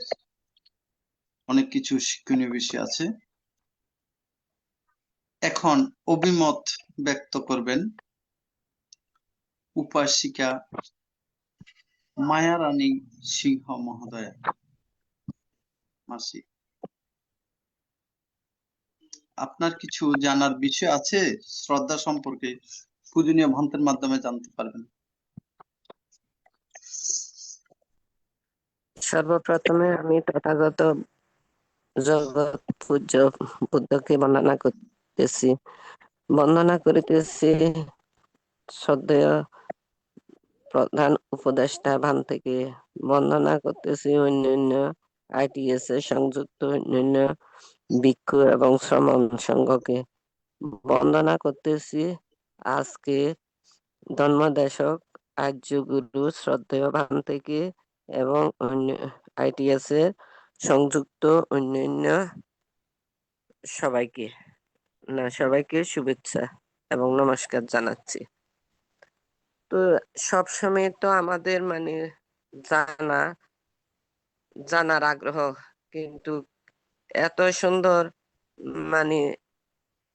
অনেক কিছু শিক্ষণীয় বিষয় আছে। এখন অভিমত ব্যক্ত করবেন উপাসিকা মায়ারানী সিংহ মহোদয়া। মাসি, আপনার কিছু জানার বিষয় আছে শ্রদ্ধা সম্পর্কে? পূজনীয় ভন্তের মাধ্যমে জানতে পারবেন। সর্বপ্রথমে আমি তথাগত জগৎ পূজ্য বুদ্ধকে বন্দনা করিতেছি শ্রদ্ধেয় প্রধান উপদেষ্টা ভান্তেকে, বন্দনা করতেছি অন্যান্য ITS এর সংযুক্ত অন্যান্য ভিক্ষু এবং শ্রমণ সংঘকে, বন্দনা করতেছি আজকে ধর্মদেশক আর্য গুরু শ্রদ্ধেয় ভান্তেকে এবং ITS এর সংযুক্ত অন্যান্য সবাইকে শুভেচ্ছা এবং নমস্কার জানাচ্ছি। তো সবসময় তো আমাদের মানে জানার আগ্রহ, কিন্তু এত সুন্দর মানে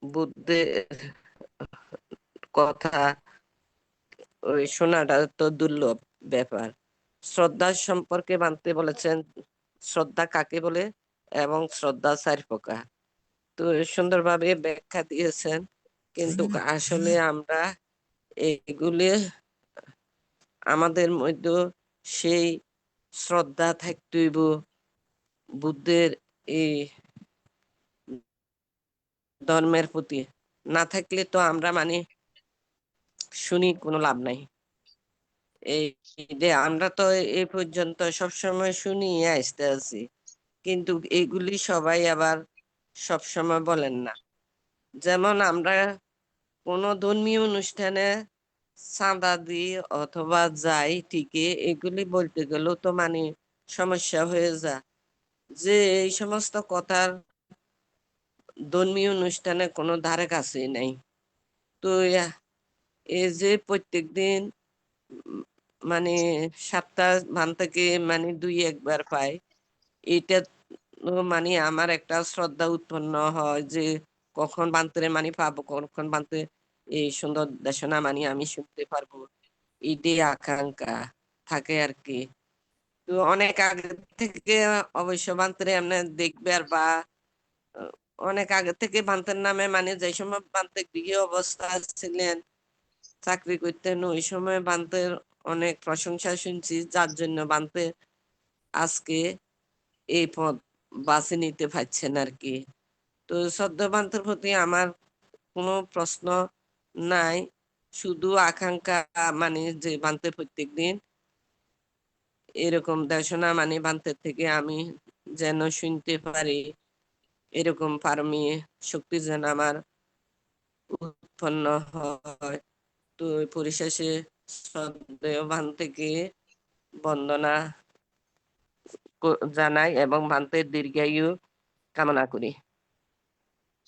বুদ্ধের কথা ওই শোনাটা তো দুর্লভ ব্যাপার। শ্রদ্ধা সম্পর্কে মানতে বলেছেন, শ্রদ্ধা কাকে বলে এবং শ্রদ্ধা চার প্রকার। তো সুন্দরভাবে ব্যাখ্যা দিয়েছেন, কিন্তু আসলে আমরা এগুলি আমাদের মধ্যে সেই শ্রদ্ধা থাকতেইব বুদ্ধের এই ধর্মের প্রতি। না থাকলে তো আমরা মানে শুনি কোনো লাভ নাই। এই যে আমরা তো এই পর্যন্ত সবসময় শুনিয়ে আসতে আছি, কিন্তু এইগুলি সবাই আবার সবসময় বলেন না। যেমন আমরা কোনো ধর্মীয় অনুষ্ঠানে চাঁদা দিই অথবা যাই ঠিকই, এগুলি বলতে গেলেও তো মানে সমস্যা হয়ে যায় যে এই সমস্ত কথার ধর্মীয় অনুষ্ঠানে কোনো ধারে কাছে নাই। তো এই যে প্রত্যেকদিন মানে সপ্তাহ ভান থেকে মানে 2-1 বার পাই, এটা মানে আমার একটা শ্রদ্ধা উৎপন্ন হয় যে কখন বান্তরে মানে পাবো, কখন বানতে এই সুন্দর দেশনা মানে আমি শুনতে পারবো, এটাই আকাঙ্ক্ষা থাকে আর কি। তো অনেক আগে থেকে অবশ্য বান্তরে এমনি দেখবে আর বা অনেক আগে থেকে বান্তের নামে মানে যে সময় বান্তে গৃহ অবস্থা ছিলেন, চাকরি করতেন, ওই সময় বান্তের অনেক প্রশংসা শুনছি, যার জন্য বান্তে আজকে এই পদ বাছে নিতে পারছেন আর কি। তো শ্রদ্ধাবান্তের প্রতি আমার কোনো প্রশ্ন নাই, শুধু আকাঙ্ক্ষা মানে যে বান্তে প্রত্যেকদিন এরকম দেশনা মানে বান্তের থেকে আমি যেন শুনতে পারি, এরকম পারমি শক্তি যেন আমার উৎপন্ন হয়। তো পরিশেষে শ্রদ্ধেয় ভান্তেকে বন্দনা জানাই এবং ভান্তের দীর্ঘায়ু কামনা করি।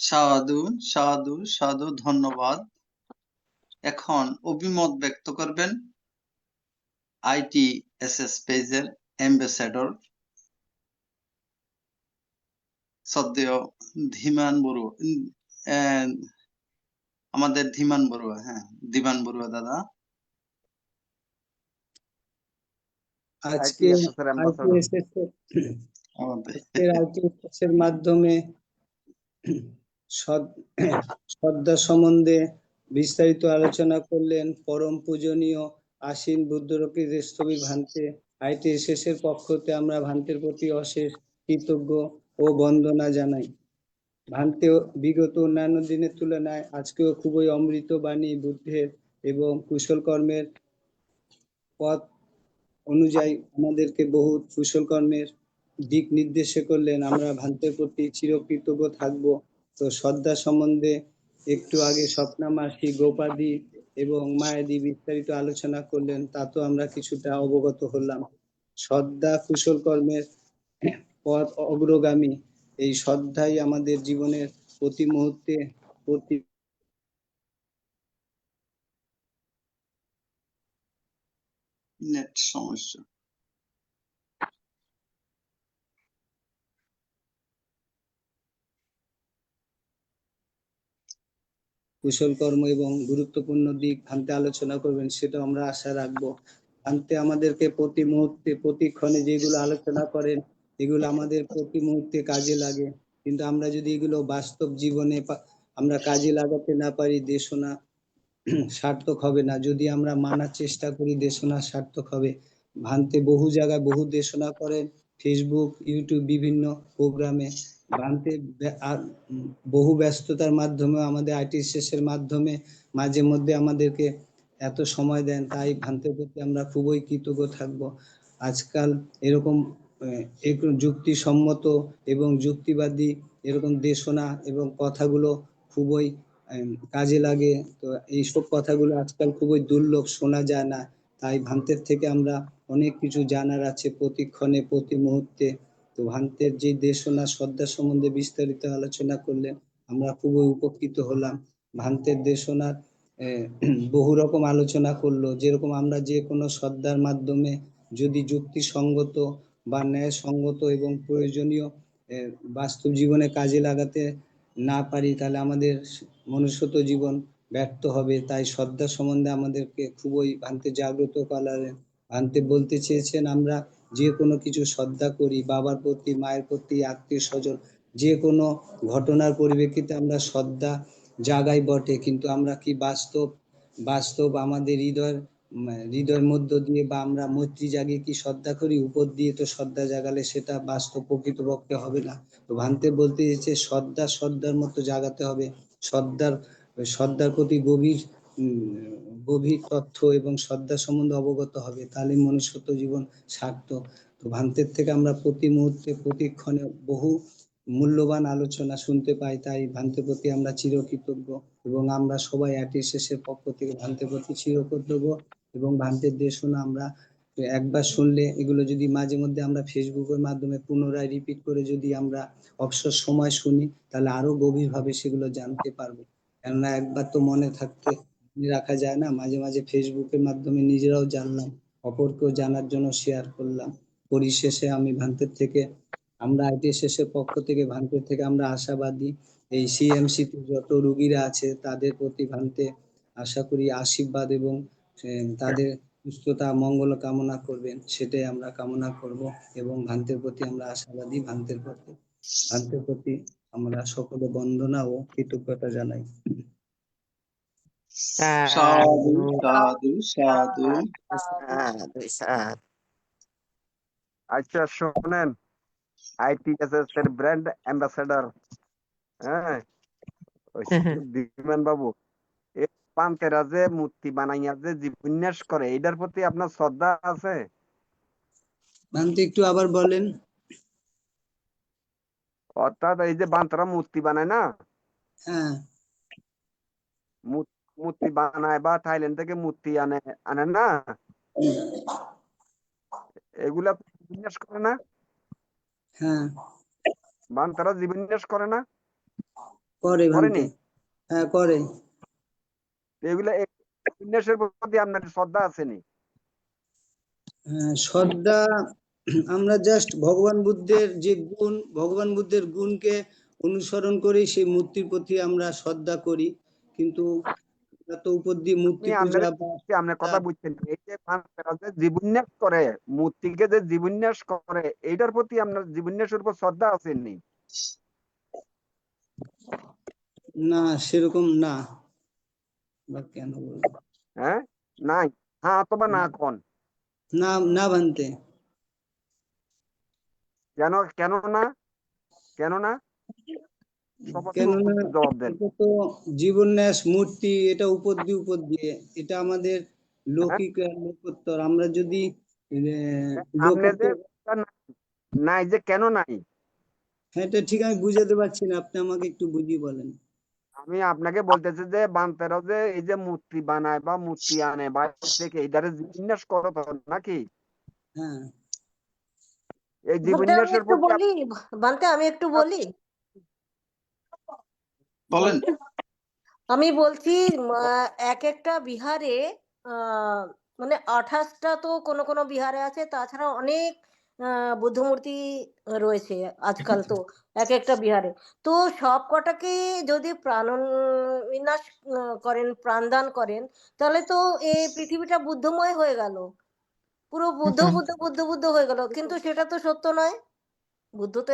সাধু সাধু সাধু, ধন্যবাদ। এখন অভিমত ব্যক্ত করবেন ITSS পেজের অ্যাম্বাসেডর শ্রদ্ধেয় ধীমান বড়ুয়া, আমাদের ধীমান বড়ুয়া, হ্যাঁ ধীমান বড়ুয়া দাদা। আজকে ITSS এর ambassador। ITSS এর মাধ্যমে শ্রদ্ধা সম্বন্ধে বিস্তারিত আলোচনা করলেন পরম পূজনীয় আশীন বুদ্ধরক্ষী স্থবির ভান্তে। ITSS এর পক্ষ হতে আমরা ভান্তের প্রতি অশেষ কৃতজ্ঞ ও বন্দনা জানাই। ভান্তে বিগত অন্যান্য দিনের তুলনায় আজকেও খুবই অমৃত বাণী বুদ্ধের এবং কুশল কর্মের পথ অনুযায়ী আমাদেরকে বহু কুশল কর্মের দিক নির্দেশ করলেন। আমরা ভান্তের প্রতি চিরকৃতজ্ঞ থাকব। তো শ্রদ্ধা সম্বন্ধে একটু আগে স্বপ্না মাসি, গোপাদি এবং মায়াদি বিস্তারিত আলোচনা করলেন, তাতেও আমরা কিছুটা অবগত হলাম। শ্রদ্ধা কুশল কর্মের পথ অগ্রগামী। এই শ্রদ্ধাই আমাদের জীবনের প্রতি মুহূর্তে প্রতি নেট সমস্যা। কুশল কর্ম এবং গুরুত্বপূর্ণ দিক ভান্তে আলোচনা করবেন, সেটা আমরা আশা রাখবো। ভান্তে আমাদেরকে প্রতি মুহূর্তে প্রতিক্ষণে যেগুলো আলোচনা করেন এগুলো আমাদের প্রতি মুহূর্তে কাজে লাগে, কিন্তু আমরা যদি এগুলো বাস্তব জীবনে আমরা কাজে লাগাতে না পারি, দেশনা সার্থক হবে না। যদি আমরা মানার চেষ্টা করি, দেশনা সার্থক হবে। ভান্তে বহু জায়গায় বহু দেশনা করেন, ফেসবুক, ইউটিউব বিভিন্ন প্রোগ্রামে। ভান্তে বহু ব্যস্ততার মাধ্যমে আমাদের ITSS এর মাধ্যমে মাঝে মধ্যে আমাদেরকে এত সময় দেন, তাই ভান্তের প্রতি আমরা খুবই কৃতজ্ঞ থাকব। আজকাল এরকম যুক্তিসম্মত এবং যুক্তিবাদী এরকম দেশনা এবং কথাগুলো খুবই কাজে লাগে। তো এইসব কথাগুলো আজকাল খুবই দুর্লভ, শোনা যায় না। তাই ভান্তের থেকে আমরা অনেক কিছু জানার আছে প্রতিক্ষণে প্রতি মুহূর্তে। তো ভান্তের যে দেশনা শ্রদ্ধা সম্বন্ধে বিস্তারিত আলোচনা করলেন, আমরা খুবই উপকৃত হলাম। ভান্তের দেশনার বহু রকম আলোচনা করলো, যেরকম আমরা যে কোনো শ্রদ্ধার মাধ্যমে যদি যুক্তিসঙ্গত বা ন্যায়সঙ্গত এবং প্রয়োজনীয় বাস্তব জীবনে কাজে লাগাতে না পারি, তাহলে আমাদের মনুষ্যত্ব জীবন ব্যর্থ হবে। তাই শ্রদ্ধা সম্বন্ধে আমাদেরকে খুবই ভান্তে জাগ্রত করালেন। ভান্তে বলতে চেয়েছেন আমরা যে কোনো কিছু শ্রদ্ধা করি, বাবার প্রতি, মায়ের প্রতি, আত্মীয় স্বজন, যে কোনো ঘটনার পরিপ্রেক্ষিতে আমরা শ্রদ্ধা জাগাই বটে, কিন্তু আমরা কি বাস্তব আমাদের হৃদয়ের মধ্য দিয়ে বা আমরা মৈত্রী জাগিয়ে কি শ্রদ্ধা করি? উপর দিয়ে তো শ্রদ্ধা জাগালে সেটা বাস্তব প্রকৃতপক্ষে হবে না। তো ভান্তে বলতে চেয়েছে শ্রদ্ধার মতো জাগাতে হবে। শ্রদ্ধার প্রতি গভীর তথ্য এবং শ্রদ্ধা সম্বন্ধে অবগত হবে, তাহলে মনুষ্যত্ব জীবন সার্থক। তো ভান্তের থেকে আমরা প্রতি মুহূর্তে প্রতিক্ষণে বহু মূল্যবান আলোচনা শুনতে পাই, তাই ভান্তের প্রতি আমরা চিরকৃতজ্ঞ এবং আমরা সবাই ITSS এর পক্ষ থেকে ভান্তের প্রতি চিরকৃতজ্ঞ। এবং ভান্তের দেশনা আমরা একবার শুনলে এগুলো যদি মাঝে মধ্যে আমরা ফেসবুকের মাধ্যমে পুনরায় রিপিট করে যদি আমরা অবসর সময় শুনি, তাহলে আরো গভীরভাবে সেগুলো জানতে পারবো। কেননা একবার তো মনে থাকতে রাখা যায় না, মাঝে মাঝে ফেসবুকের মাধ্যমে নিজেরাও জানলাম, অপরকেও জানার জন্য শেয়ার করলাম। পরিশেষে আমি ভান্তের থেকে আমরা ITSS এর পক্ষ থেকে ভান্তের থেকে আমরা আশাবাদী, এই CMC তে যত রোগীরা আছে তাদের প্রতি ভান্তে আশা করি আশীর্বাদ এবং তাদের সুস্থতা মঙ্গল কামনা করবেন, সেটাই আমরা কামনা করব। এবং ভান্তের প্রতি আমরা আশাবাদী, ভান্তের প্রতি আমরা সকলে বন্দনা ও কৃতজ্ঞতা জানাই। সাধু সাধু সাধু। আচ্ছা শোনেন, ITSS এর ব্র্যান্ড অ্যাম্বাসেডর, হ্যাঁ ধীমান বাবু, পান্তেরা যে মূর্তি বানাইয়া যে বিন্যাস করে, এটার প্রতি আপনার শ্রদ্ধা আছে? ভান্তে একটু আবার বলেন। অর্থাৎ এই যে বান্তরা মূর্তি বানায় না, হ্যাঁ, মূর্তি বানায় বা থাইল্যান্ড থেকে মূর্তি আনে না, এগুলা বিন্যাস করে না, হ্যাঁ, বান্তরা যে বিন্যাস করে না, করে করেনি? ভান্তে, হ্যাঁ করে। এগুলো জিবিন্যাসের প্রতি আপনার শ্রদ্ধা আসেনি? শ্রদ্ধা, আমরা জাস্ট ভগবান বুদ্ধের গুণকে অনুসরণ করে সেই মূর্তির প্রতি আমরা শ্রদ্ধা করি, কিন্তু এত উপর দিয়ে মূর্তি পূজা বা আপনার কথা বুঝছেন, এই যে মানুষেরা যে জীবন্যাস করে, মূর্তিকে যে জীবন্যাস করে, এইটার প্রতি আপনার জীবন্যাসের উপর শ্রদ্ধা আসেননি? না, সেরকম না। বা কেন বলবো? হ্যাঁ, নাই, হ্যাঁ অথবা না কোন? না না ভান্তে। কেন কেন না? কেন না? কেননা জবাব দেন। এটা তো জীবন্যাস মূর্তি, এটা উপর দিয়ে এটা আমাদের হ্যাঁ? লৌকিক লোকোত্তর। আমরা যদি আপনি যে লোকোত্তর, নাই যে কেন নাই? হ্যাঁ এটা ঠিক আমি বুঝাতে পারছি না, আপনি আমাকে একটু বুঝিয়ে বলেন। আমি আপনাকে বলতেছি যে বান্তেরা যে এই যে মূর্তি বানায় বা মূর্তি আনে বাইরে থেকে, এইটারে জীবন্যাস করো তো নাকি? হ্যাঁ এই বান্তে আমি জীবন্যাসের একটু প্রতি বলি, বান্তে আমি একটু বলি। বলেন। আমি বলছি এক একটা বিহারে মানে 28টা তো কোনো কোনো বিহারে আছে, তাছাড়া অনেক বুদ্ধ মূর্তি রয়েছে আজকাল তো এক একটা বিহারে। তো সব কটাকে যদি প্রাণ বিনাশ করেন, প্রাণদান করেন, তাহলে তো এই পৃথিবীটা বুদ্ধময় হয়ে গেল, পুরো বুদ্ধ বুদ্ধ বুদ্ধ বুদ্ধ হয়ে গেল, কিন্তু সেটা তো সত্য নয়। বুদ্ধ তো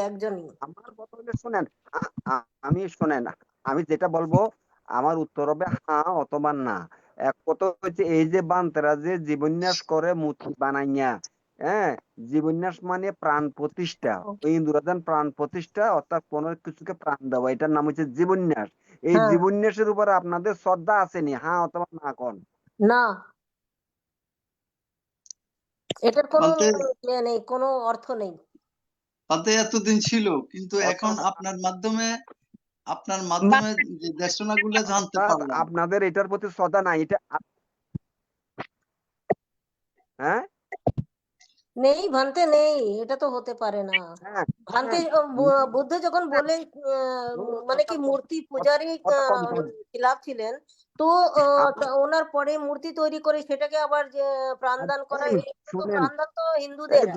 একজনই। আমার কথা হলে শোনেন, আমি শোনেন, আমি যেটা বলবো আমার উত্তর হবে হ্যাঁ অথবা না। এক কথা হচ্ছে এই যে বান্তেরা যে জীবন্যাস করে মূর্তি বানাইয়া, হ্যাঁ, জীবন্যাস মানে প্রাণ প্রতিষ্ঠা, ওই ইন্দুরাজান প্রাণ প্রতিষ্ঠা, অর্থাৎ কোন কিছুকে প্রাণ দেওয়া, এটার নাম হচ্ছে জীবন্যাস। এই হ্যাঁ, জীবন্যাসের উপরে আপনাদের শ্রদ্ধা আসেনি? হ্যাঁ অথবা না কোন? না, এটার কোনো বলতে ইয়ে নেই, কোনো অর্থ নেই। বলতে এতদিন ছিল, কিন্তু এখন অর্থাৎ আপনার মাধ্যমে যে দেশনাগুলো জানতে পারলাম। আপনাদের এটার প্রতি শ্রদ্ধা নাই, এটা হ্যাঁ নেই ভান্তে, নেই, এটা তো হতে পারে না। হ্যাঁ ভান্তে হ্যাঁ, বুদ্ধ যখন বলে মানে কি মূর্তি পূজারী কথা কম বলেন। খিলাফ ছিলেন, তো ওনার পরে মূর্তি তৈরি করে সেটাকে আবার যে প্রাণদান করা, এই এই তো শুনেন, প্রাণদান তো এই হিন্দুদের।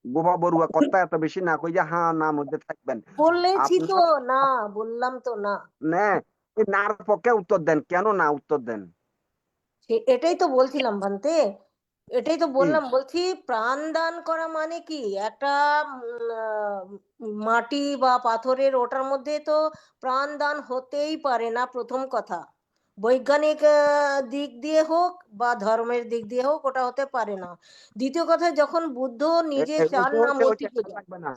গোপা বড়ুয়া কথা এত বেশি না কই যে হ্যাঁ না মধ্যে থাকবেন বলেছি তো আপনার। না, বললাম তো না। না, এই নার পক্ষে উত্তর দেন, কেন না উত্তর দেন? এটাই তো বলছিলাম ভান্তে, এটাই তো কি বললাম, বলছি প্রাণ দান করা মানে কি একটা মাটি বা পাথরের ওটার মধ্যে তো প্রাণ দান হতেই পারে না, প্রথম কথা। বৈজ্ঞানিক দিক দিয়ে হোক বা ধর্মের দিক দিয়ে হোক, ওটা হতে পারে না। দ্বিতীয় কথা, যখন বুদ্ধ নিজে চান না মূর্তি পূজা। লাগবে না,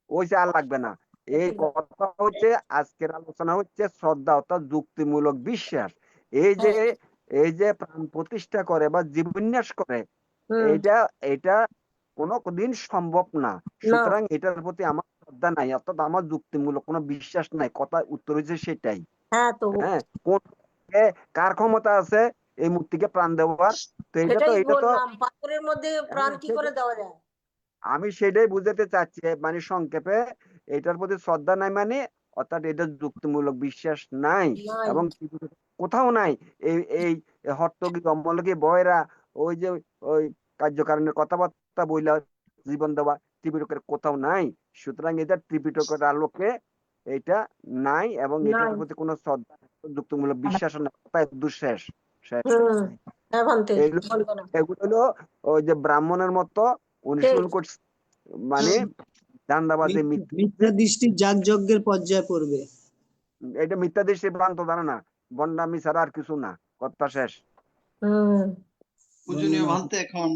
ওই যে আর লাগবে না। এই কথা হচ্ছে আজকের আলোচনা হচ্ছে শ্রদ্ধা অর্থাৎ যুক্তিমূলক বিশ্বাস। এই যে হ্যাঁ, এই যে প্রাণ প্রতিষ্ঠা করে বা জীবন্যাস করে, হুম, এইটা এটা কোনো দিন সম্ভব না। না, সুতরাং এটার প্রতি আমার শ্রদ্ধা নাই, অর্থাৎ আমার যুক্তিমূলক কোনো বিশ্বাস নাই। কথা উত্তর হচ্ছে সেটাই। হ্যাঁ তো হ্যাঁ, কোন কার ক্ষমতা আছে এই মূর্তিকে প্রাণ দেওয়ার? তো সেটাই এটা তো বললাম, পাথরের মধ্যে প্রাণ হ্যাঁ, কি করে দেওয়া যায়। আমি সেটাই বুঝাতে চাচ্ছি, মানে সংক্ষেপে এটার প্রতি শ্রদ্ধা নাই মানে অর্থাৎ এটা যুক্তিমূলক বিশ্বাস নাই, নাই। এবং কোথাও নাই। এই এই হট্টগি অমলগি বয়রা ওই যে ওই কার্যকারণের কথাবার্তা বইলা জীবন দেওয়া ত্রিপিটকের কোথাও নাই। সুতরাং এটা ত্রিপিটকের আলোকে এটা নাই, এবং এটার নাই। প্রতি কোনো শ্রদ্ধা যুক্তিমূলক বিশ্বাস নাই। তাই দুঃশেষ শেষ। হুম, হ্যাঁ ভান্তে, এগুলো বলবো না। এগুলো হলো ওই যে ব্রাহ্মণের মতো সেই, অনুশীলন করছে, মানে ধান্দাবাজি মিথ্যা দৃষ্টি যাগযজ্ঞের পর্যায়ে পড়বে। এটা মিথ্যা দৃষ্টি ভ্রান্ত ধারণা, বন্ডামি ছাড়া আর কিছু না। কথা শেষ। হুম, পূজনীয় ভান্তে এখন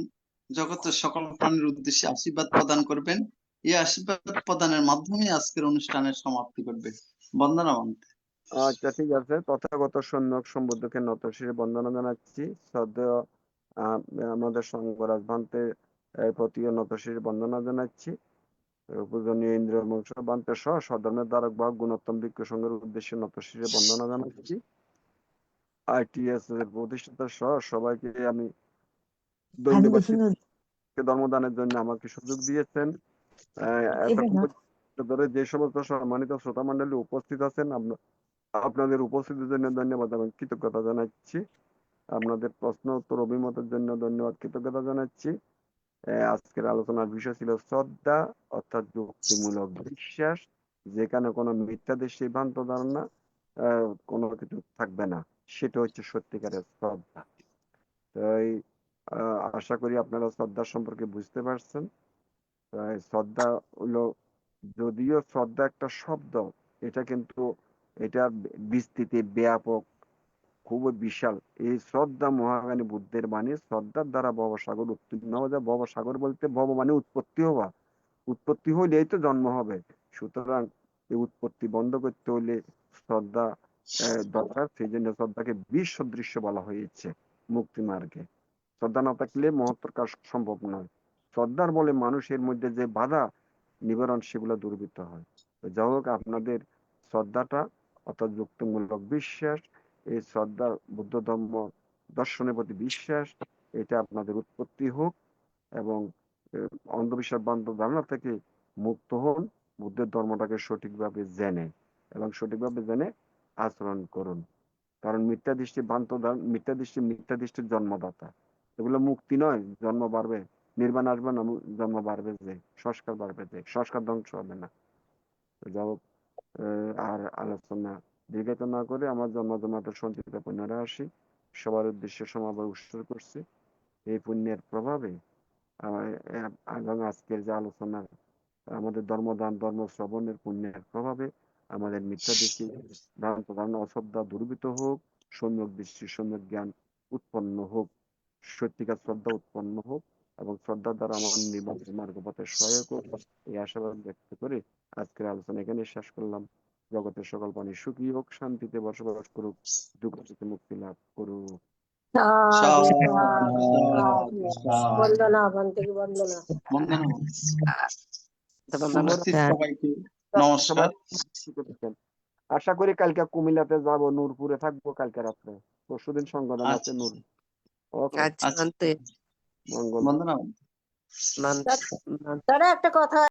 জগতের সকল প্রাণীর উদ্দেশ্যে আশীর্বাদ প্রদান করবেন। এই আশীর্বাদ প্রদানের মাধ্যমে আজকের অনুষ্ঠানের সমাপ্তি করবে। বন্দনা ভান্তে। আচ্ছা ঠিক আছে, তথাগত সম্যক সম্বুদ্ধকে নত শিরে বন্দনা জানাচ্ছি। শ্রদ্ধেয় আমাদের সঙ্গরাজ ভান্তে প্রতিও নত শিরে বন্দনা জানাচ্ছি। পূজনীয় ইন্দ্র বংশ ভান্তে সহ সধর্মের দ্বারক বাহক গুণোত্তম ভিক্ষু সংঘের উদ্দেশ্যে নত শিরে বন্দনা জানাচ্ছি। ITS এর প্রতিষ্ঠাতা সহ সবাইকে আমি ধন্যবাদ, ধর্মদানের জন্য আমাকে সুযোগ দিয়েছেন। এতক্ষণ ধরে যে সমস্ত সম্মানিত শ্রোতা মন্ডলী উপস্থিত আছেন, আপনাদের উপস্থিতির জন্য ধন্যবাদ এবং কৃতজ্ঞতা জানাচ্ছি। আপনাদের প্রশ্ন উত্তর অভিমতের জন্য ধন্যবাদ, কৃতজ্ঞতা জানাচ্ছি। আজকের আলোচনার বিষয় ছিল শ্রদ্ধা অর্থাৎ যুক্তিমূলক বিশ্বাস, যেখানে কোনো মিথ্যা দৃষ্টি ভ্রান্ত ধারণা কোনো কিছু থাকবে না, সেটা হচ্ছে সত্যিকারের শ্রদ্ধা। তাই আশা করি আপনারা শ্রদ্ধা সম্পর্কে বুঝতে পারছেন। শ্রদ্ধা হলো, যদিও শ্রদ্ধা একটা শব্দ, এটা কিন্তু এটা বিস্তৃতি ব্যাপক, খুবই বিশাল। এই শ্রদ্ধা মহাজ্ঞানী বুদ্ধের বাণী, শ্রদ্ধার দ্বারা ভবসাগর উত্তীর্ণ হওয়া যায়। ভবসাগর বলতে ভব মানে উৎপত্তি হওয়া, উৎপত্তি হইলেই তো জন্ম হবে। সুতরাং এই উৎপত্তি বন্ধ করতে হলে শ্রদ্ধা দরকার। সেই জন্য শ্রদ্ধাকে বিষ সদৃশ্য বলা হয়েছে মুক্তি মার্গে। শ্রদ্ধা না থাকলে মহত্তর কাজ সম্ভব নয়। শ্রদ্ধার বলে মানুষের মধ্যে যে বাধা নিবারণ, সেগুলো দূরীভূত হয়। যাই হোক, আপনাদের শ্রদ্ধাটা অর্থাৎ যুক্তিমূলক বিশ্বাস, এই শ্রদ্ধা বুদ্ধ ধর্ম দর্শনের প্রতি বিশ্বাস, এটা আপনাদের উৎপত্তি হোক এবং অন্ধবিশ্বাস বান্ধব ধারণা থেকে মুক্ত হন। বুদ্ধের ধর্মটাকে সঠিকভাবে জেনে এবং সঠিকভাবে জেনে আচরণ করুন। কারণ মিথ্যা দৃষ্টির জন্মদাতা। এগুলো মুক্তি নয়, জন্ম বাড়বে, নির্বাণ আসবে না, জন্ম বাড়বে, যে সংস্কার বাড়বে, যে সংস্কার ধ্বংস হবে না। যাই হোক, আর আলোচনা দীর্ঘায়িত না করে আমার জন্মজমাতের সঞ্চিত পুণ্যরা আসি সবার উদ্দেশ্যে সমাবেশ উৎসর্গ করছি। এই পুণ্যের প্রভাবে এবং আজকের যে আলোচনা, আমাদের ধর্মদান ধর্ম শ্রবণের পুণ্যের প্রভাবে আমাদের মিথ্যা দৃষ্টি ভ্রান্ত ধারণা অশ্রদ্ধা দূরীভূত হোক, সম্যক দৃষ্টি সম্যক জ্ঞান উৎপন্ন হোক, সত্যিকার শ্রদ্ধা উৎপন্ন হোক এবং শ্রদ্ধার দ্বারা আমার নির্বাচন মার্গপথে সহায়ক হোক, এই আশাবাদ ব্যক্ত করে আজকের আলোচনা এখানে শেষ করলাম। জগতের সকল প্রাণী সুখী হোক, শান্তিতে বসবাস করুক, দুঃখ থেকে মুক্তি লাভ করুক। সাধু সাধু, সাধু সাধু। সাধু। বন্দনা বন্দনা বন্দনা। বন্দনা। ধন্যবাদ। উপস্থিত সবাইকে নমস্কার। আশা করি কালকে কুমিল্লাতে যাব, নূরপুরে থাকবো কালকে রাত্রে। পরশুদিন সংগঠন আছে নূর। ওকে, আচ্ছা, আচ্ছা, মঙ্গল। বন্দনা। তারা একটা কথা